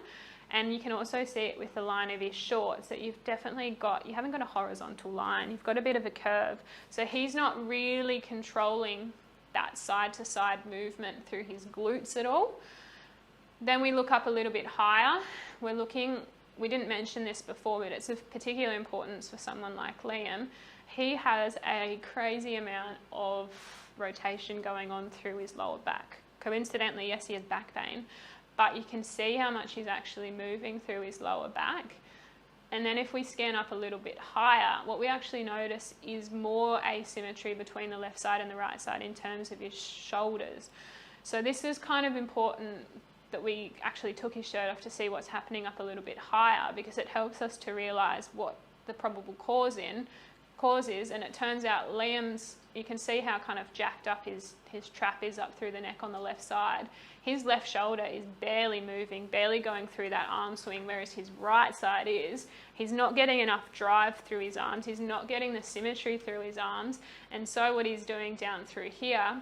And you can also see it with the line of his shorts, that you've definitely got, you haven't got a horizontal line, you've got a bit of a curve. So he's not really controlling that side to side movement through his glutes at all. Then we look up a little bit higher. We're looking, we didn't mention this before, but it's of particular importance for someone like Liam. He has a crazy amount of rotation going on through his lower back. Coincidentally, yes, he has back pain, but you can see how much he's actually moving through his lower back. And then if we scan up a little bit higher, what we actually notice is more asymmetry between the left side and the right side in terms of his shoulders. So this is kind of important that we actually took his shirt off to see what's happening up a little bit higher, because it helps us to realise what the probable cause is. And it turns out Liam's, you can see how kind of jacked up his trap is up through the neck on the left side. His left shoulder is barely moving, barely going through that arm swing, whereas his right side is. He's not getting enough drive through his arms, he's not getting the symmetry through his arms, and so what he's doing down through here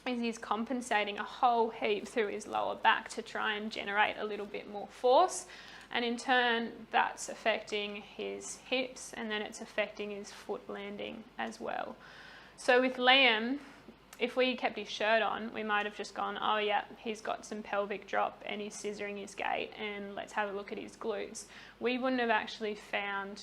is he's compensating a whole heap through his lower back to try and generate a little bit more force, and in turn that's affecting his hips, and then it's affecting his foot landing as well. So with Liam, if we kept his shirt on, we might have just gone, oh yeah, he's got some pelvic drop and he's scissoring his gait, and let's have a look at his glutes. We wouldn't have actually found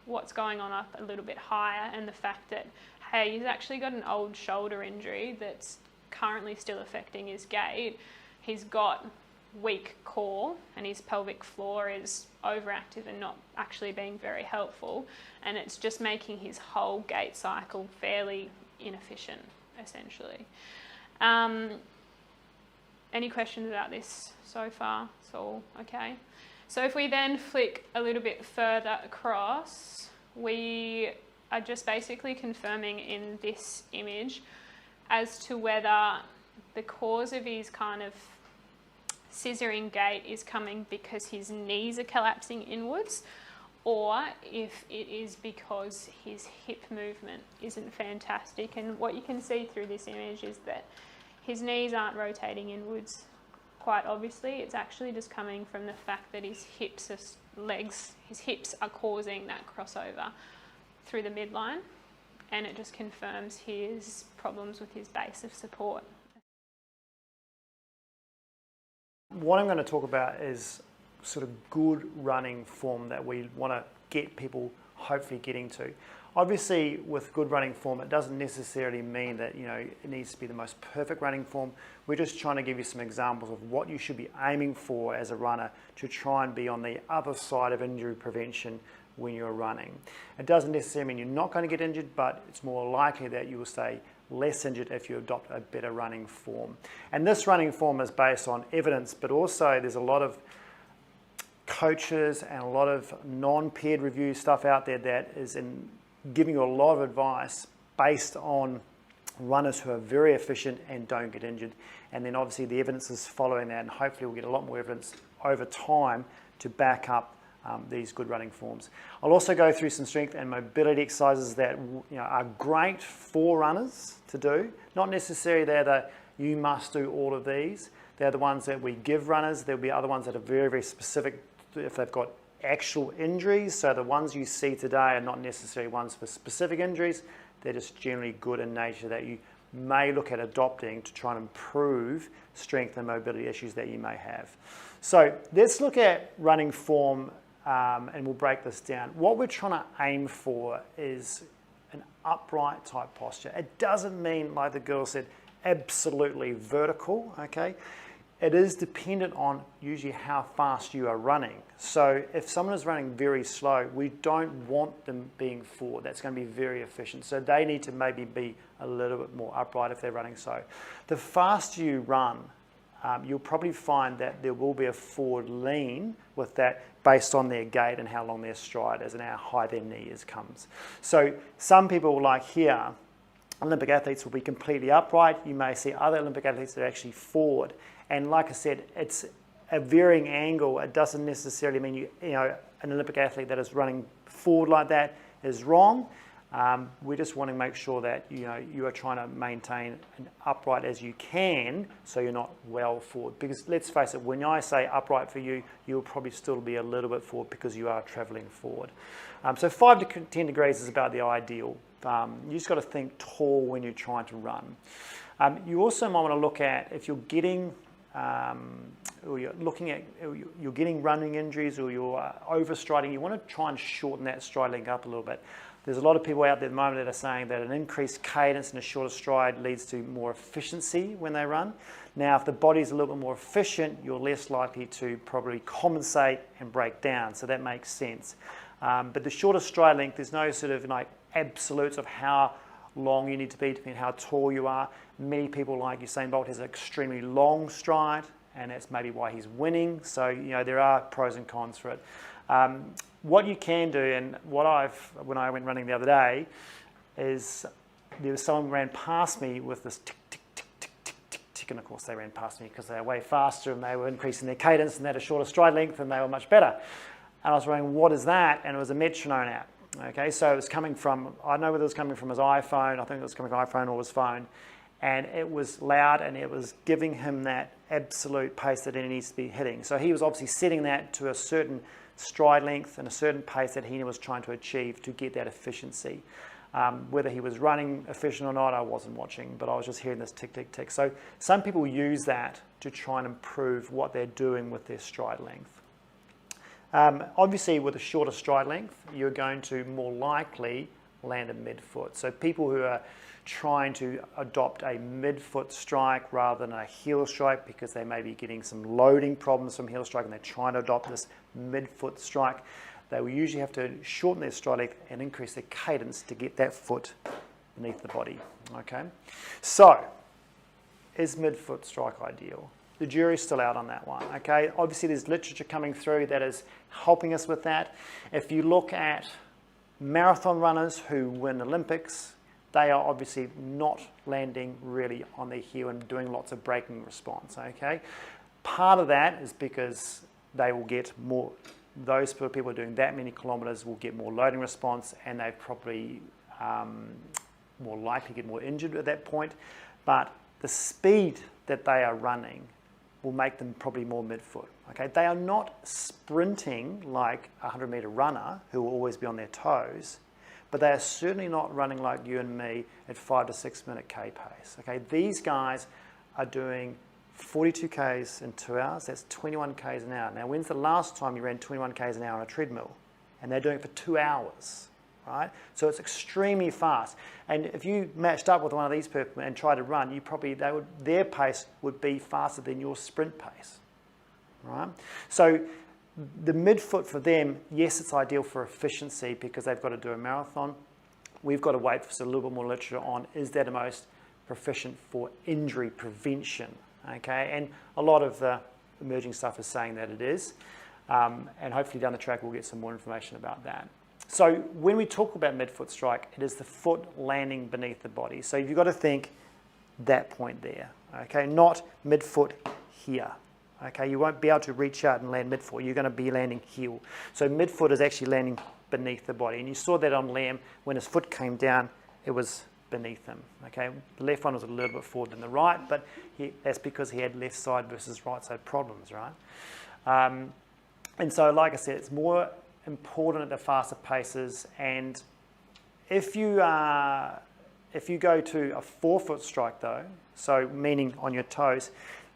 what's going on up a little bit higher, and the fact that, hey, he's actually got an old shoulder injury that's currently still affecting his gait. He's got weak core and his pelvic floor is overactive and not actually being very helpful, and it's just making his whole gait cycle fairly inefficient, essentially. Any questions about this so far? It's all okay. So if we then flick a little bit further across, we are just basically confirming in this image as to whether the cause of his kind of scissoring gait is coming because his knees are collapsing inwards, or if it is because his hip movement isn't fantastic. And what you can see through this image is that his knees aren't rotating inwards quite obviously. It's actually just coming from the fact that his hips are causing that crossover through the midline, and it just confirms his problems with his base of support. What I'm going to talk about is sort of good running form that we want to get people hopefully getting to. Obviously, with good running form, it doesn't necessarily mean that it needs to be the most perfect running form. We're just trying to give you some examples of what you should be aiming for as a runner to try and be on the other side of injury prevention when you're running. It doesn't necessarily mean you're not going to get injured, but it's more likely that you will stay less injured if you adopt a better running form. And this running form is based on evidence, but also there's a lot of coaches and a lot of non-peer review stuff out there that is giving you a lot of advice based on runners who are very efficient and don't get injured. And then obviously the evidence is following that, and hopefully we'll get a lot more evidence over time to back up these good running forms. I'll also go through some strength and mobility exercises that are great for runners to do. Not necessarily you must do all of these. They're the ones that we give runners. There'll be other ones that are very, very specific if they've got actual injuries. So the ones you see today are not necessarily ones for specific injuries. They're just generally good in nature that you may look at adopting to try and improve strength and mobility issues that you may have. So let's look at running form, and we'll break this down. What we're trying to aim for is an upright type posture. It doesn't mean, like the girl said, absolutely vertical, okay? It is dependent on usually how fast you are running. So if someone is running very slow, we don't want them being forward. That's going to be very efficient. So they need to maybe be a little bit more upright if they're running slow. The faster you run, you'll probably find that there will be a forward lean with that based on their gait and how long their stride is and how high their knee comes. So some people, like here, Olympic athletes will be completely upright. You may see other Olympic athletes that are actually forward. And like I said, it's a varying angle. It doesn't necessarily mean an Olympic athlete that is running forward like that is wrong. We just want to make sure that you are trying to maintain an upright as you can, so you're not well forward. Because let's face it, when I say upright for you, you'll probably still be a little bit forward because you are travelling forward. So 5 to 10 degrees is about the ideal. You just got to think tall when you're trying to run. You also might want to look at if you're getting you're getting running injuries or you're overstriding, you want to try and shorten that stride length up a little bit. There's a lot of people out there at the moment that are saying that an increased cadence and a shorter stride leads to more efficiency when they run. Now, if the body's a little bit more efficient, you're less likely to probably compensate and break down, so that makes sense. But the shorter stride length, there's no sort of like absolutes of how long you need to be depending on how tall you are. Many people, like Usain Bolt, has an extremely long stride, and that's maybe why he's winning. So there are pros and cons for it. What you can do, and when I went running the other day, is there was someone ran past me with this tick, tick, tick, tick, tick, tick, tick, and of course they ran past me because they were way faster and they were increasing their cadence and they had a shorter stride length and they were much better. And I was wondering, what is that? And it was a metronome app. Okay, so it was coming from, I don't know whether it was coming from his iPhone, I think it was coming from iPhone or his phone, and it was loud and it was giving him that absolute pace that he needs to be hitting. So he was obviously setting that to a certain stride length and a certain pace that he was trying to achieve to get that efficiency. Whether he was running efficient or not, I wasn't watching, but I was just hearing this tick, tick, tick. So some people use that to try and improve what they're doing with their stride length. Obviously, with a shorter stride length, you're going to more likely land a midfoot. So people who are trying to adopt a midfoot strike rather than a heel strike because they may be getting some loading problems from heel strike and they're trying to adopt this midfoot strike, they will usually have to shorten their stride length and increase their cadence to get that foot beneath the body. Okay, so is midfoot strike ideal? The jury's still out on that one. Okay, obviously there's literature coming through that is helping us with that. If you look at marathon runners who win Olympics, they are obviously not landing really on their heel and doing lots of braking response. Okay, part of that is because they will get more. Those people doing that many kilometers will get more loading response, and they probably more likely get more injured at that point. But the speed that they are running will make them probably more midfoot. Okay, they are not sprinting like a 100-meter runner who will always be on their toes, but they are certainly not running like you and me at 5 to 6 minute K pace. Okay, these guys are doing 42 Ks in 2 hours. That's 21 Ks an hour. Now, when's the last time you ran 21 Ks an hour on a treadmill? And they're doing it for 2 hours. Right? So it's extremely fast. And if you matched up with one of these people and tried to run, their pace would be faster than your sprint pace. Right? So the midfoot for them, yes, it's ideal for efficiency because they've got to do a marathon. We've got to wait for a little bit more literature on is that the most proficient for injury prevention. Okay? And a lot of the emerging stuff is saying that it is. And hopefully down the track we'll get some more information about that. So when we talk about midfoot strike, it is the foot landing beneath the body. So you've got to think that point there, okay? Not midfoot here, okay? You won't be able to reach out and land midfoot. You're going to be landing heel. So midfoot is actually landing beneath the body. And you saw that on Liam. When his foot came down, it was beneath him, okay? The left one was a little bit forward than the right, but that's because he had left side versus right side problems, right? And so, like I said, it's more important at the faster paces, and if you go to a forefoot strike though, so meaning on your toes,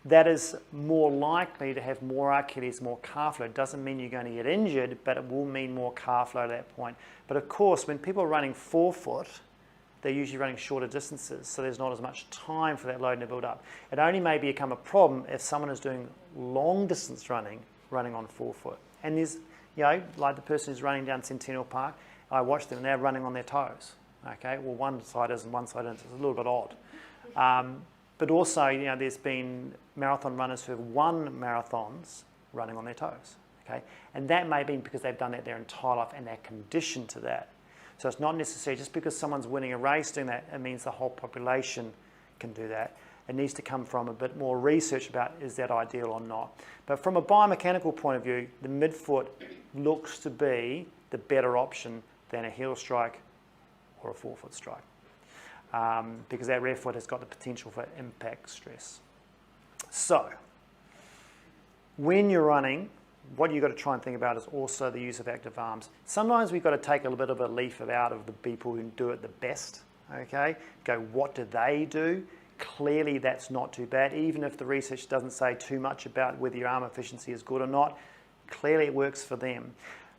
that is more likely to have more Achilles, more calf load. It doesn't mean you're going to get injured, but it will mean more calf load at that point. But of course, when people are running forefoot, they're usually running shorter distances, so there's not as much time for that load to build up. It only may become a problem if someone is doing long distance running on forefoot. And there's, like the person who's running down Centennial Park, I watch them and they're running on their toes. Okay, well one side is and one side isn't. It's a little bit odd. But also, there's been marathon runners who have won marathons running on their toes. Okay, and that may be because they've done that their entire life and they're conditioned to that. So it's not necessarily just because someone's winning a race doing that, it means the whole population can do that. It needs to come from a bit more research about is that ideal or not. But from a biomechanical point of view, the midfoot looks to be the better option than a heel strike or a forefoot strike, because that rear foot has got the potential for impact stress. So when you're running, what you've got to try and think about is also the use of active arms. Sometimes we've got to take a little bit of a leaf out of the people who do it the best, okay? Go, what do they do? Clearly that's not too bad, even if the research doesn't say too much about whether your arm efficiency is good or not. Clearly it works for them.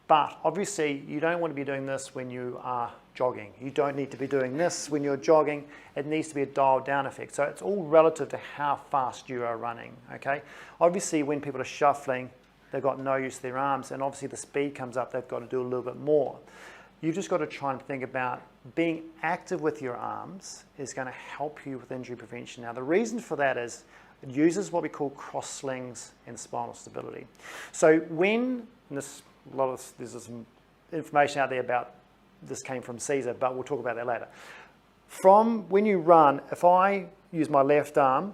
But obviously you don't want to be doing this when you are jogging. You don't need to be doing this when you're jogging. It needs to be a dialed down effect. So it's all relative to how fast you are running, okay? Obviously when people are shuffling, they've got no use of their arms, and obviously the speed comes up, they've got to do a little bit more. You've just got to try and think about being active with your arms is going to help you with injury prevention. Now the reason for that is it uses what we call cross slings and spinal stability. So when, and there's some information out there about this came from Caesar, but we'll talk about that later. From when you run, if I use my left arm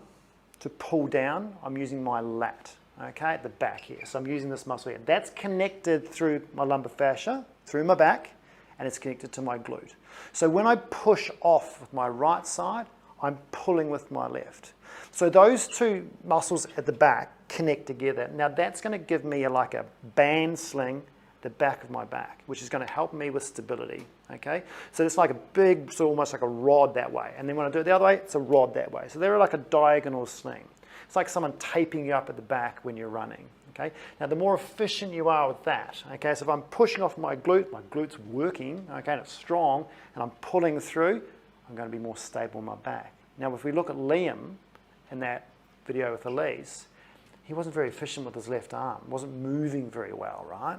to pull down, I'm using my lat, okay, at the back here. So I'm using this muscle here. That's connected through my lumbar fascia, through my back, and it's connected to my glute. So when I push off with my right side, I'm pulling with my left. So those two muscles at the back connect together. Now that's going to give me like a band sling the back of my back, which is going to help me with stability, okay? So it's like a big, so almost like a rod that way. And then when I do it the other way, it's a rod that way. So they're like a diagonal sling. It's like someone taping you up at the back when you're running, okay? Now the more efficient you are with that, okay? So if I'm pushing off my glute's working, okay, and it's strong, and I'm pulling through, I'm going to be more stable in my back. Now if we look at Liam in that video with Elise, he wasn't very efficient with his left arm, wasn't moving very well, right?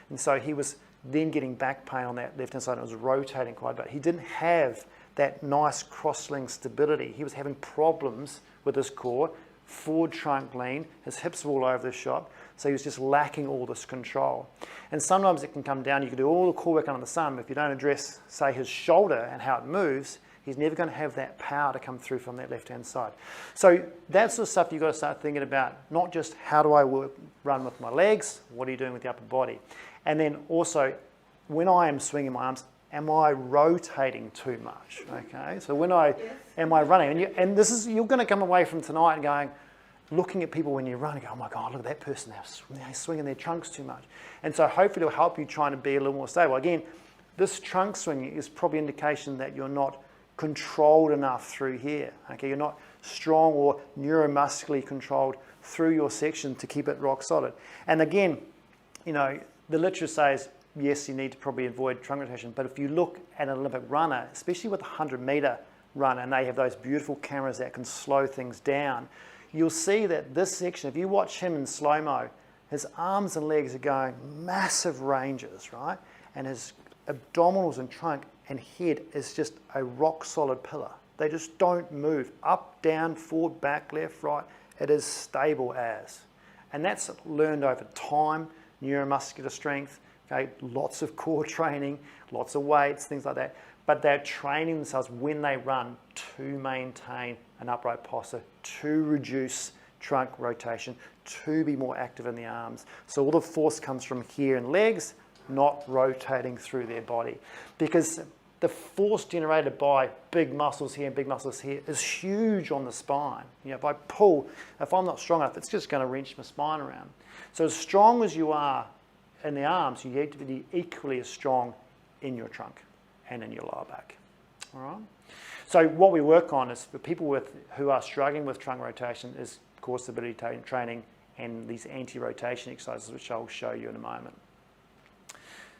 And so he was then getting back pain on that left-hand side and it was rotating quite a bit. He didn't have that nice cross-sling stability. He was having problems with his core, forward trunk lean, his hips were all over the shop, so he was just lacking all this control. And sometimes it can come down, you can do all the core work under the sun, but if you don't address, say, his shoulder and how it moves, he's never going to have that power to come through from that left-hand side. So that's the stuff you've got to start thinking about, not just how do I run with my legs, what are you doing with the upper body? And then also, when I am swinging my arms, am I rotating too much? Okay, so when am I running? And this is, you're going to come away from tonight and going, looking at people when you run and go, oh my God, look at that person, they're swinging their trunks too much. And so hopefully it'll help you trying to be a little more stable. Again, this trunk swinging is probably an indication that you're not controlled enough through here. Okay, you're not strong or neuromuscularly controlled through your section to keep it rock solid. And again, you know, the literature says, yes, you need to probably avoid trunk rotation, but if you look at an Olympic runner, especially with a 100-meter run, and they have those beautiful cameras that can slow things down, you'll see that this section, if you watch him in slow-mo, his arms and legs are going massive ranges, right? And his abdominals and trunk and head is just a rock-solid pillar. They just don't move. Up, down, forward, back, left, right. It is stable as. And that's learned over time, neuromuscular strength, okay, lots of core training, lots of weights, things like that. But they're training themselves when they run to maintain an upright posture, to reduce trunk rotation, to be more active in the arms. So all the force comes from here in legs, not rotating through their body. Because the force generated by big muscles here and big muscles here is huge on the spine. You know, if I pull, if I'm not strong enough, it's just going to wrench my spine around. So as strong as you are in the arms, you need to be equally as strong in your trunk and in your lower back. All right. So what we work on is for people who are struggling with trunk rotation is core stability training and these anti-rotation exercises, which I'll show you in a moment.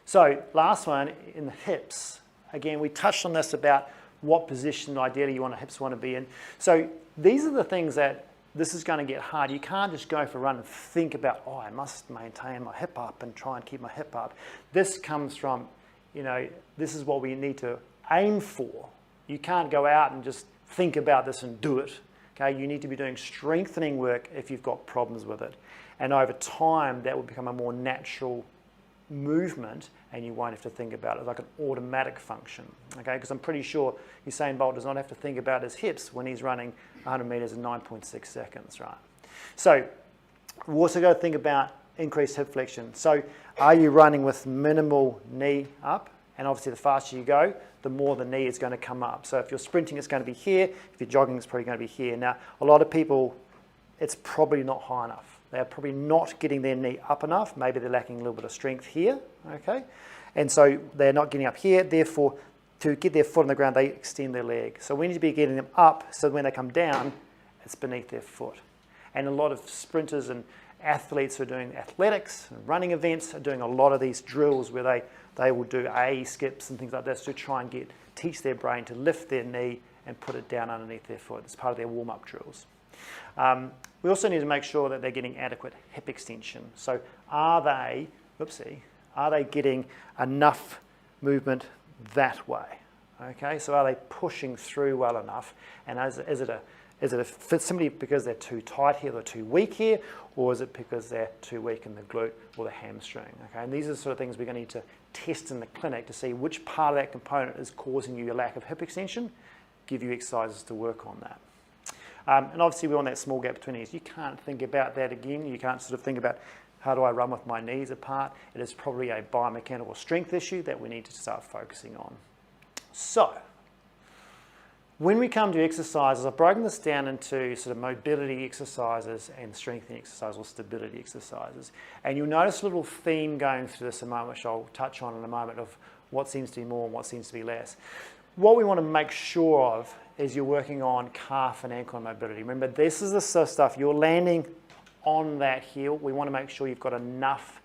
So last one, in the hips. Again, we touched on this about what position ideally you want the hips want to be in. So these are the things that this is going to get hard. You can't just go for a run and think about, oh, I must maintain my hip up and try and keep my hip up. This comes from, you know, this is what we need to aim for. You can't go out and just think about this and do it. Okay, you need to be doing strengthening work if you've got problems with it. And over time, that will become a more natural movement and you won't have to think about it like an automatic function, okay? Because I'm pretty sure Usain Bolt does not have to think about his hips when he's running 100 meters in 9.6 seconds, right? So we've also got to think about increased hip flexion. So are you running with minimal knee up And obviously the faster you go, the more the knee is going to come up. So if you're sprinting, it's going to be here. If you're jogging, it's probably going to be here. Now, a lot of people, it's probably not high enough. They're probably not getting their knee up enough. Maybe they're lacking a little bit of strength here, okay? And so they're not getting up here. Therefore, to get their foot on the ground, they extend their leg. So we need to be getting them up so when they come down, it's beneath their foot. And a lot of sprinters and athletes who are doing athletics and running events are doing a lot of these drills where they will do A skips and things like this to try and teach their brain to lift their knee and put it down underneath their foot. It's part of their warm-up drills. We also need to make sure that they're getting adequate hip extension. So are they getting enough movement that way? Okay, so are they pushing through well enough? And is it simply because they're too tight here, they're too weak here, or is it because they're too weak in the glute or the hamstring? Okay, and these are the sort of things we're going to need to test in the clinic to see which part of that component is causing you a lack of hip extension, give you exercises to work on that. And obviously we want that small gap between knees. You can't think about that again. You can't sort of think about how do I run with my knees apart. It is probably a biomechanical strength issue that we need to start focusing on. So, when we come to exercises, I've broken this down into sort of mobility exercises and strengthening exercises or stability exercises. And you'll notice a little theme going through this a moment, which I'll touch on in a moment, of what seems to be more and what seems to be less. What we want to make sure of is you're working on calf and ankle mobility. Remember, this is the sort of stuff, you're landing on that heel. We want to make sure you've got enough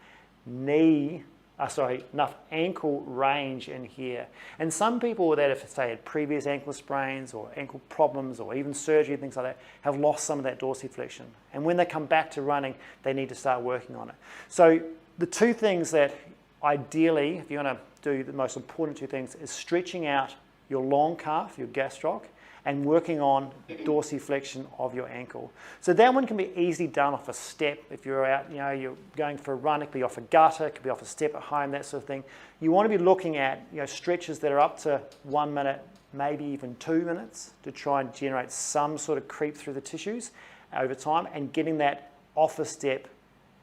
enough ankle range in here. And some people that have, say, had previous ankle sprains or ankle problems or even surgery, things like that, have lost some of that dorsiflexion. And when they come back to running, they need to start working on it. So the two things that ideally, if you want to do the most important two things, is stretching out your long calf, your gastroc, and working on dorsiflexion of your ankle. So that one can be easily done off a step. If you're out, you're going for a run, it could be off a gutter, it could be off a step at home, that sort of thing. You want to be looking at stretches that are up to 1 minute, maybe even 2 minutes, to try and generate some sort of creep through the tissues over time, and getting that off a step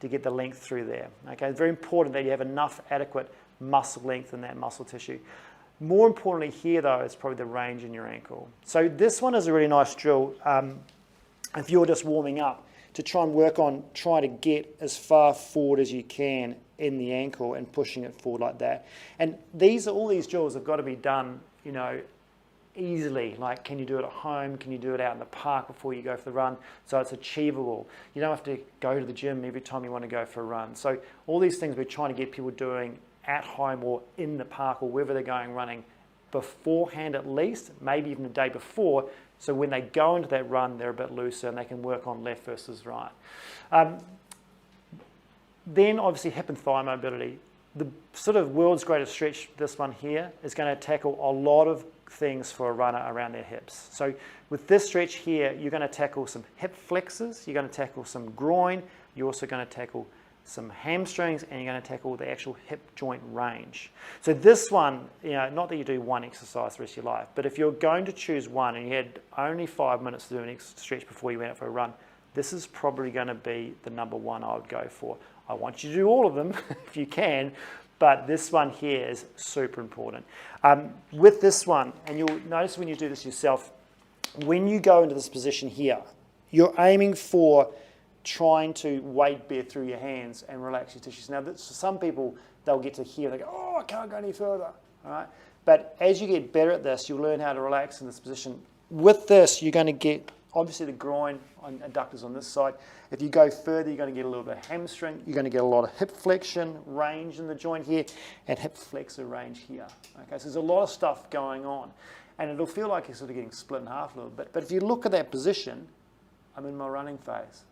to get the length through there. Okay, it's very important that you have enough adequate muscle length in that muscle tissue. More importantly here, though, is probably the range in your ankle. So this one is a really nice drill if you're just warming up, to try and work on trying to get as far forward as you can in the ankle and pushing it forward like that. And all these drills have got to be done, easily. Like, can you do it at home? Can you do it out in the park before you go for the run? So it's achievable. You don't have to go to the gym every time you want to go for a run. So all these things we're trying to get people doing at home or in the park or wherever they're going running beforehand, at least, maybe even the day before, so when they go into that run they're a bit looser and they can work on left versus right. Then obviously hip and thigh mobility. The sort of world's greatest stretch, this one here, is going to tackle a lot of things for a runner around their hips. So with this stretch here, you're going to tackle some hip flexors, you're going to tackle some groin, you're also going to tackle some hamstrings, and you're going to tackle the actual hip joint range. So this one, not that you do one exercise the rest of your life, but if you're going to choose one and you had only 5 minutes to do an stretch before you went out for a run, this is probably going to be the number one I would go for. I want you to do all of them if you can, but this one here is super important. With this one, and you'll notice when you do this yourself, when you go into this position here, you're aiming for trying to weight bear through your hands and relax your tissues. Now, some people, they'll get to here, they go, oh, I can't go any further, all right? But as you get better at this, you'll learn how to relax in this position. With this, you're going to get, obviously, the groin and adductors on this side. If you go further, you're going to get a little bit of hamstring, you're going to get a lot of hip flexion range in the joint here, and hip flexor range here. Okay, so there's a lot of stuff going on. And it'll feel like you're sort of getting split in half a little bit. But if you look at that position, I'm in my running phase.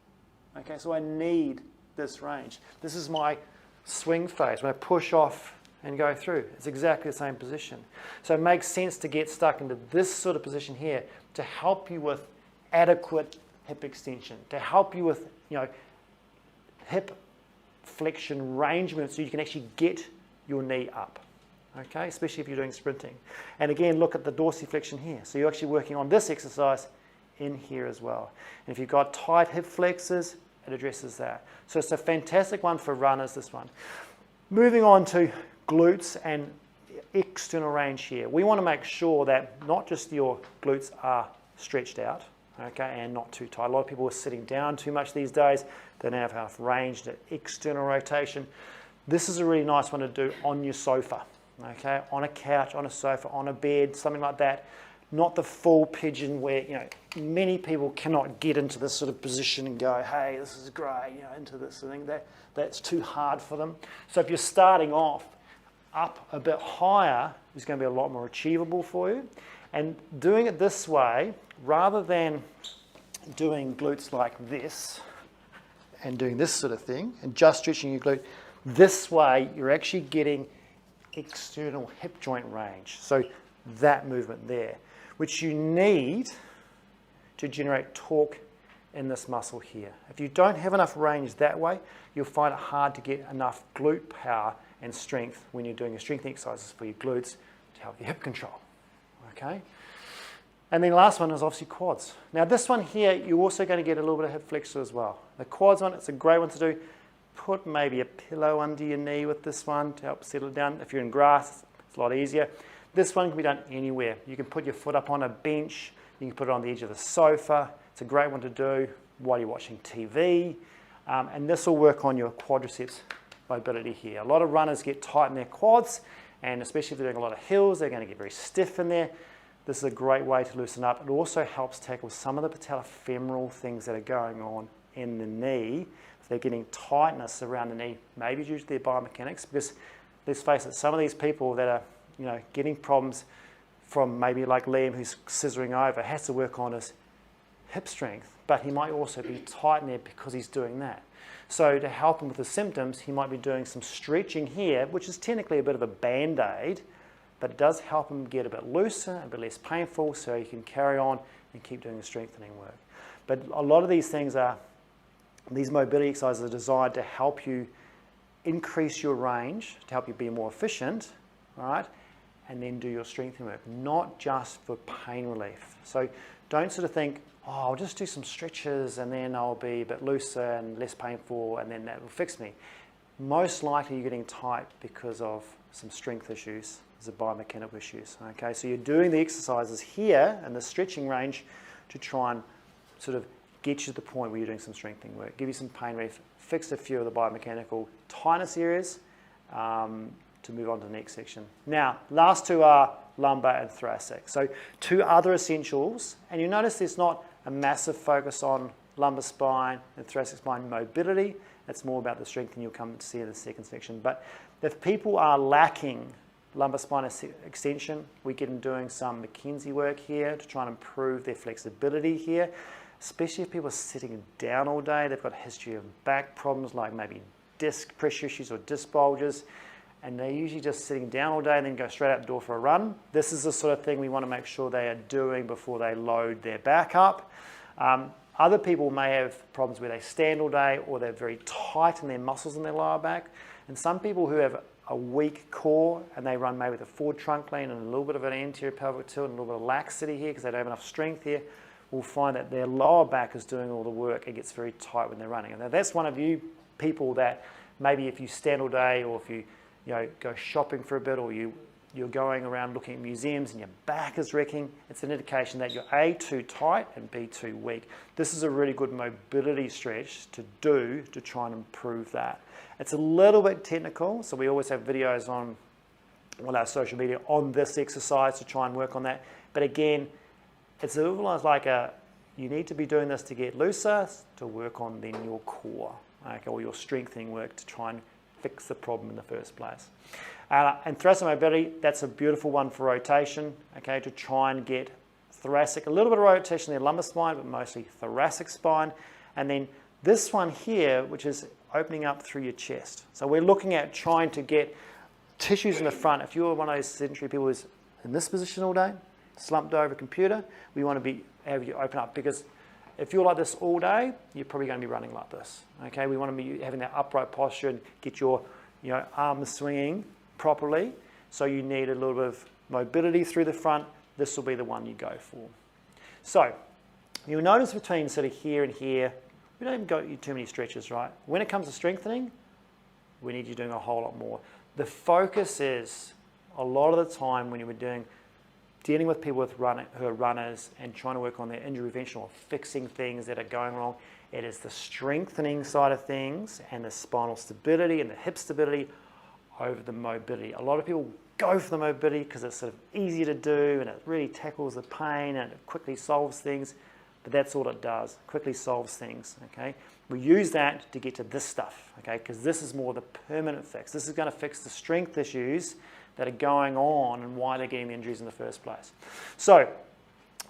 Okay, so I need this range. This is my swing phase, when I push off and go through. It's exactly the same position. So it makes sense to get stuck into this sort of position here to help you with adequate hip extension, to help you with hip flexion range movement so you can actually get your knee up. Okay, especially if you're doing sprinting. And again, look at the dorsiflexion here. So you're actually working on this exercise in here as well. And if you've got tight hip flexors, it addresses that. So it's a fantastic one for runners, this one. Moving on to glutes and external range here. We want to make sure that not just your glutes are stretched out, okay, and not too tight. A lot of people are sitting down too much these days. They don't have enough range to external rotation. This is a really nice one to do on your sofa, okay, on a couch, on a sofa, on a bed, something like that. Not the full pigeon where, you know, many people cannot get into this sort of position and go, hey, this is great, you know, into this thing. That's too hard for them. So if you're starting off up a bit higher, it's going to be a lot more achievable for you. And doing it this way, rather than doing glutes like this and doing this sort of thing and just stretching your glute, this way you're actually getting external hip joint range. So that movement there, which you need to generate torque in this muscle here. If you don't have enough range that way, you'll find it hard to get enough glute power and strength when you're doing your strengthening exercises for your glutes to help your hip control, okay? And then the last one is obviously quads. Now this one here, you're also going to get a little bit of hip flexor as well. The quads one, it's a great one to do. Put maybe a pillow under your knee with this one to help settle it down. If you're in grass, it's a lot easier. This one can be done anywhere. You can put your foot up on a bench, you can put it on the edge of the sofa. It's a great one to do while you're watching TV. And this will work on your quadriceps mobility here. A lot of runners get tight in their quads, and especially if they're doing a lot of hills, they're going to get very stiff in there. This is a great way to loosen up. It also helps tackle some of the patellofemoral things that are going on in the knee. If they're getting tightness around the knee, maybe due to their biomechanics, because let's face it, some of these people that are, you know, getting problems from maybe like Liam, who's scissoring over, has to work on his hip strength, but he might also be tight in there because he's doing that. So to help him with the symptoms, he might be doing some stretching here, which is technically a bit of a band-aid, but it does help him get a bit looser, a bit less painful, so he can carry on and keep doing the strengthening work. But a lot of these things are, these mobility exercises are designed to help you increase your range, to help you be more efficient, all right, and then do your strengthening work, not just for pain relief. So don't sort of think, oh, I'll just do some stretches and then I'll be a bit looser and less painful and then that will fix me. Most likely you're getting tight because of some strength issues, the biomechanical issues, okay? So you're doing the exercises here and the stretching range to try and sort of get you to the point where you're doing some strengthening work, give you some pain relief, fix a few of the biomechanical tightness areas, to move on to the next section. Now, last two are lumbar and thoracic. So two other essentials, and you notice there's not a massive focus on lumbar spine and thoracic spine mobility. It's more about the strength, and you'll come to see in the second section. But if people are lacking lumbar spine extension, we get them doing some McKenzie work here to try and improve their flexibility here, especially if people are sitting down all day. They've got a history of back problems like maybe disc pressure issues or disc bulges, and they're usually just sitting down all day and then go straight out the door for a run. This is the sort of thing we want to make sure they are doing before they load their back up. Other people may have problems where they stand all day or they're very tight in their muscles in their lower back. And some people who have a weak core and they run maybe with a forward trunk lean and a little bit of an anterior pelvic tilt and a little bit of laxity here because they don't have enough strength here, will find that their lower back is doing all the work. It gets very tight when they're running. And that's one of you people that maybe if you stand all day or if you go shopping for a bit, or you're going around looking at museums and your back is wrecking, it's an indication that you're A, too tight, and B, too weak. This is a really good mobility stretch to do to try and improve that. It's a little bit technical, so we always have videos on our social media on this exercise to try and work on that. But again, it's a little like you need to be doing this to get looser, to work on then your core, okay, or your strengthening work to try and fix the problem in the first place. And thoracic mobility, that's a beautiful one for rotation, okay, to try and get thoracic, a little bit of rotation in the lumbar spine, but mostly thoracic spine. And then this one here, which is opening up through your chest. So we're looking at trying to get tissues in the front. If you're one of those sedentary people who's in this position all day, slumped over a computer, we want to have you open up, because if you're like this all day, you're probably going to be running like this. Okay, we want to be having that upright posture and get your arms swinging properly. So you need a little bit of mobility through the front. This will be the one you go for. So you'll notice between sort of here and here, we don't even go too many stretches, right? When it comes to strengthening, we need you doing a whole lot more. The focus is a lot of the time when you were dealing with people who are runners and trying to work on their injury prevention or fixing things that are going wrong, it is the strengthening side of things and the spinal stability and the hip stability over the mobility. A lot of people go for the mobility because it's sort of easier to do and it really tackles the pain and it quickly solves things, but that's all it does, quickly solves things, okay? We use that to get to this stuff, okay, because this is more the permanent fix. This is going to fix the strength issues that are going on and why they're getting the injuries in the first place. So,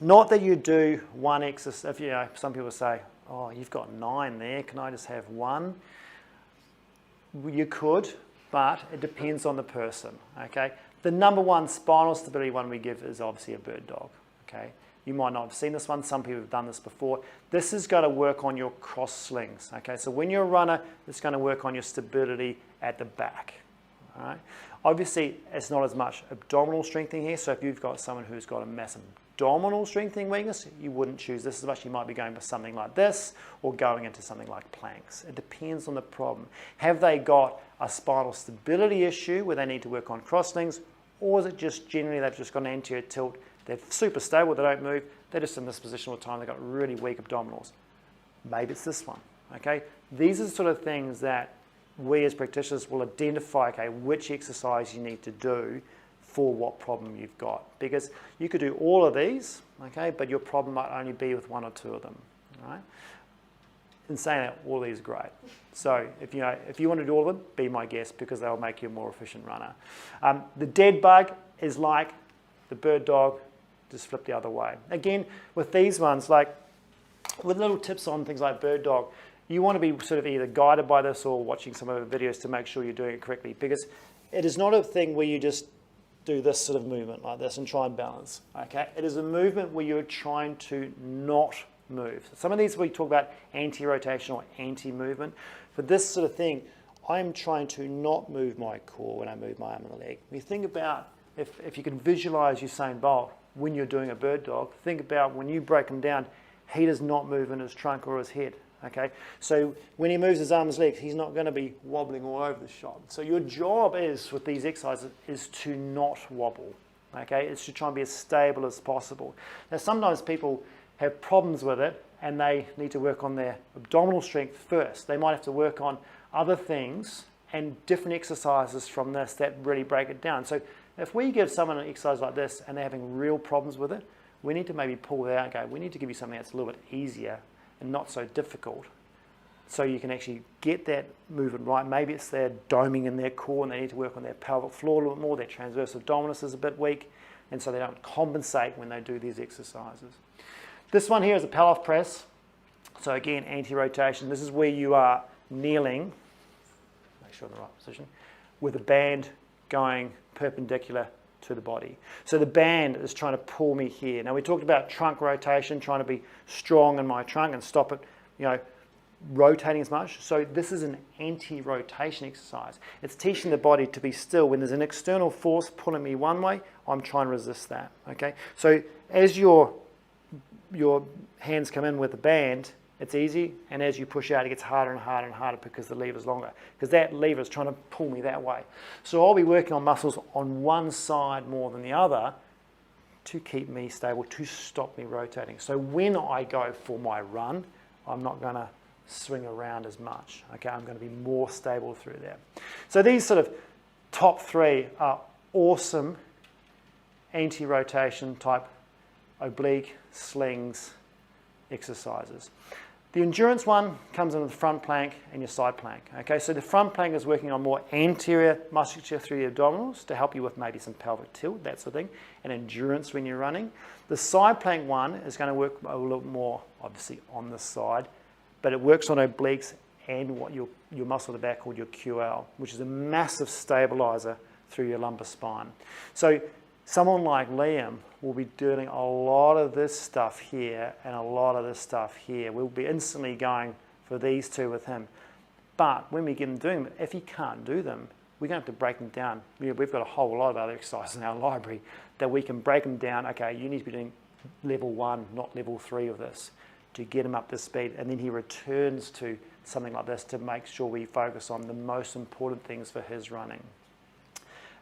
not that you do one exercise. If some people say, oh, you've got 9 there, can I just have 1? You could, but it depends on the person, okay? The number one spinal stability one we give is obviously a bird dog, okay? You might not have seen this one. Some people have done this before. This is going to work on your cross slings, okay? So when you're a runner, it's going to work on your stability at the back, all right? Obviously, it's not as much abdominal strengthening here, so if you've got someone who's got a massive abdominal strengthening weakness, you wouldn't choose this as much. You might be going for something like this or going into something like planks. It depends on the problem. Have they got a spinal stability issue where they need to work on cross slings, or is it just generally they've just got an anterior tilt, they're super stable, they don't move, they're just in this position all the time, they've got really weak abdominals. Maybe it's this one, okay? These are the sort of things that we as practitioners will identify, okay, which exercise you need to do for what problem you've got. Because you could do all of these, okay, but your problem might only be with 1 or 2 of them, all right? In saying that, all these are great. So if you want to do all of them, be my guest because they'll make you a more efficient runner. The dead bug is like the bird dog, just flip the other way. Again, with these ones, like with little tips on things like bird dog, you want to be sort of either guided by this or watching some of the videos to make sure you're doing it correctly, because it is not a thing where you just do this sort of movement like this and try and balance, okay? It is a movement where you're trying to not move. Some of these we talk about anti-rotation or anti-movement. For this sort of thing, I'm trying to not move my core when I move my arm and the leg. When you think about, if you can visualize Usain Bolt when you're doing a bird dog, think about when you break him down, he does not move in his trunk or his head. Okay, so when he moves his arms and legs, he's not going to be wobbling all over the shop. So your job is, with these exercises, is to not wobble. Okay, it's to try and be as stable as possible. Now, sometimes people have problems with it and they need to work on their abdominal strength first. They might have to work on other things and different exercises from this that really break it down. So if we give someone an exercise like this and they're having real problems with it, we need to maybe pull that out and go, we need to give you something that's a little bit easier and not so difficult, so you can actually get that movement right. Maybe it's their doming in their core and they need to work on their pelvic floor a little bit more, their transverse abdominis is a bit weak, and so they don't compensate when they do these exercises. This one here is a Pallof press. So again, anti-rotation. This is where you are kneeling, make sure I'm in the right position, with a band going perpendicular to the body. So the band is trying to pull me here. Now we talked about trunk rotation, trying to be strong in my trunk and stop it, rotating as much. So this is an anti-rotation exercise. It's teaching the body to be still. When there's an external force pulling me one way, I'm trying to resist that. Okay. So as your hands come in with the band, it's easy, and as you push out, it gets harder and harder and harder because the lever's longer. Because that lever is trying to pull me that way. So I'll be working on muscles on one side more than the other to keep me stable, to stop me rotating. So when I go for my run, I'm not going to swing around as much. Okay, I'm going to be more stable through that. So these sort of top 3 are awesome anti-rotation type oblique slings exercises. The endurance one comes in with the front plank and your side plank. Okay, so the front plank is working on more anterior musculature through the abdominals to help you with maybe some pelvic tilt, that sort of thing, and endurance when you're running. The side plank one is going to work a little more, obviously, on the side, but it works on obliques and what your muscle at the back called your QL, which is a massive stabilizer through your lumbar spine. So someone like Liam will be doing a lot of this stuff here and a lot of this stuff here. We'll be instantly going for these two with him. But when we get him doing them, if he can't do them, we're going to have to break them down. We've got a whole lot of other exercises in our library that we can break them down. Okay, you need to be doing level 1, not level 3 of this, to get him up to speed. And then he returns to something like this to make sure we focus on the most important things for his running.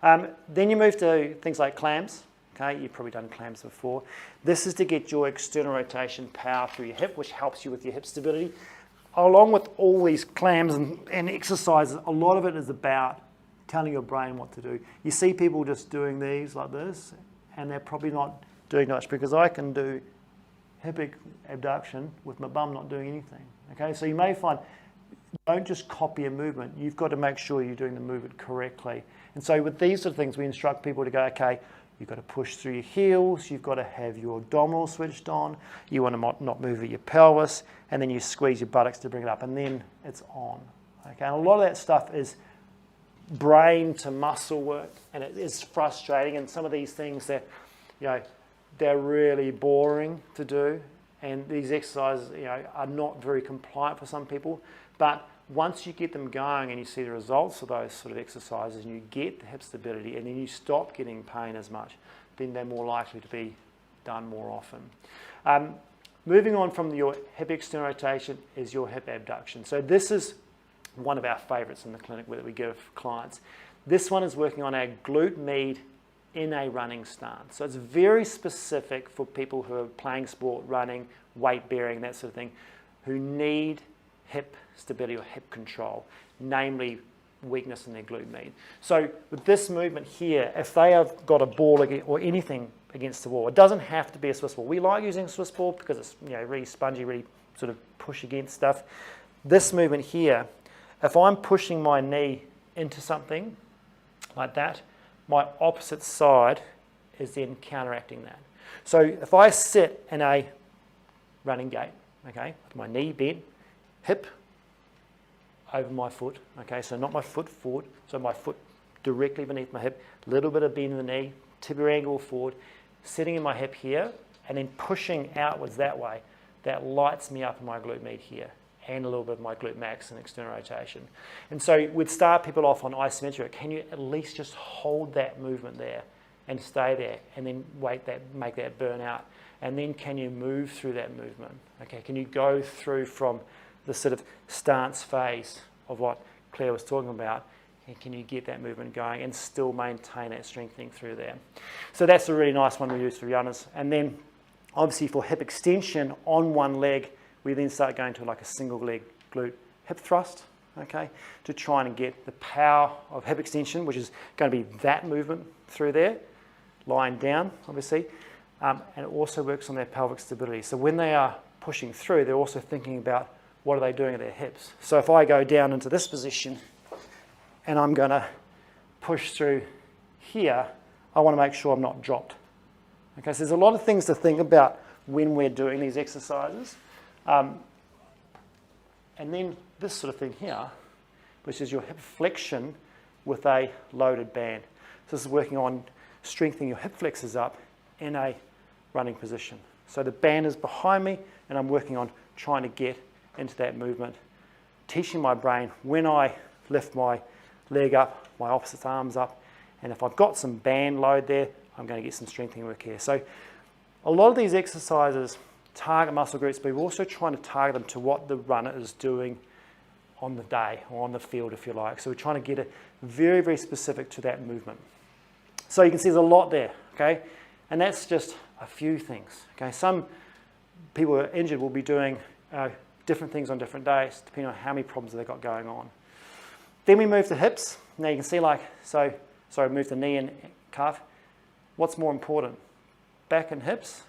Then you move to things like clams. Okay, you've probably done clams before. This is to get your external rotation power through your hip, which helps you with your hip stability. Along with all these clams and exercises, a lot of it is about telling your brain what to do. You see people just doing these like this, and they're probably not doing much, because I can do hip abduction with my bum not doing anything. Okay, so you may find, don't just copy a movement. You've got to make sure you're doing the movement correctly. And so with these sort of things, we instruct people to go, okay, you've got to push through your heels, you've got to have your abdominals switched on, you want to not move your pelvis, and then you squeeze your buttocks to bring it up, and then it's on. Okay, and a lot of that stuff is brain to muscle work, and it is frustrating, and some of these things that, you know, they're really boring to do, and these exercises, you know, are not very compliant for some people. But once you get them going and you see the results of those sort of exercises, and you get the hip stability, and then you stop getting pain as much, then they're more likely to be done more often. Moving on from your hip external rotation is your hip abduction. So this is one of our favorites in the clinic that we give clients. This one is working on our glute med in a running stance. So it's very specific for people who are playing sport, running, weight bearing, that sort of thing, who need hip stability or hip control, namely weakness in their glute med. So with this movement here, if they have got a ball or anything against the wall, it doesn't have to be a Swiss ball. We like using a Swiss ball because it's, you know, really spongy, really sort of push against stuff. This movement here, if I'm pushing my knee into something like that, my opposite side is then counteracting that. So if I sit in a running gait, okay, with my knee bent, hip over my foot, okay, so not my foot forward, so my foot directly beneath my hip, little bit of bend in the knee, tibia angle forward, sitting in my hip here, and then pushing outwards that way, that lights me up in my glute med here, and a little bit of my glute max and external rotation. And so we'd start people off on isometric. Can you at least just hold that movement there and stay there, and then make that burn out? And then can you move through that movement? Okay, can you go through from the sort of stance phase of what Claire was talking about, and can you get that movement going and still maintain that strengthening through there? So that's a really nice one we use for runners. And then obviously for hip extension on one leg, we then start going to like a single leg glute hip thrust, okay, to try and get the power of hip extension, which is going to be that movement through there, lying down, obviously, and it also works on their pelvic stability. So when they are pushing through, they're also thinking about what are they doing at their hips. So if I go down into this position and I'm going to push through here, I want to make sure I'm not dropped. Okay, so there's a lot of things to think about when we're doing these exercises. And then this sort of thing here, which is your hip flexion with a loaded band. So this is working on strengthening your hip flexors up in a running position. So the band is behind me, and I'm working on trying to get into that movement, teaching my brain when I lift my leg up, my opposite arm's up, and if I've got some band load there, I'm going to get some strengthening work here. So a lot of these exercises target muscle groups, but we're also trying to target them to what the runner is doing on the day or on the field, if you like. So we're trying to get it very, very specific to that movement. So you can see there's a lot there, okay? And that's just a few things, okay? Some people who are injured will be doing different things on different days, depending on how many problems they've got going on. Then we move to hips. Now you can see move the knee and calf. What's more important, back and hips,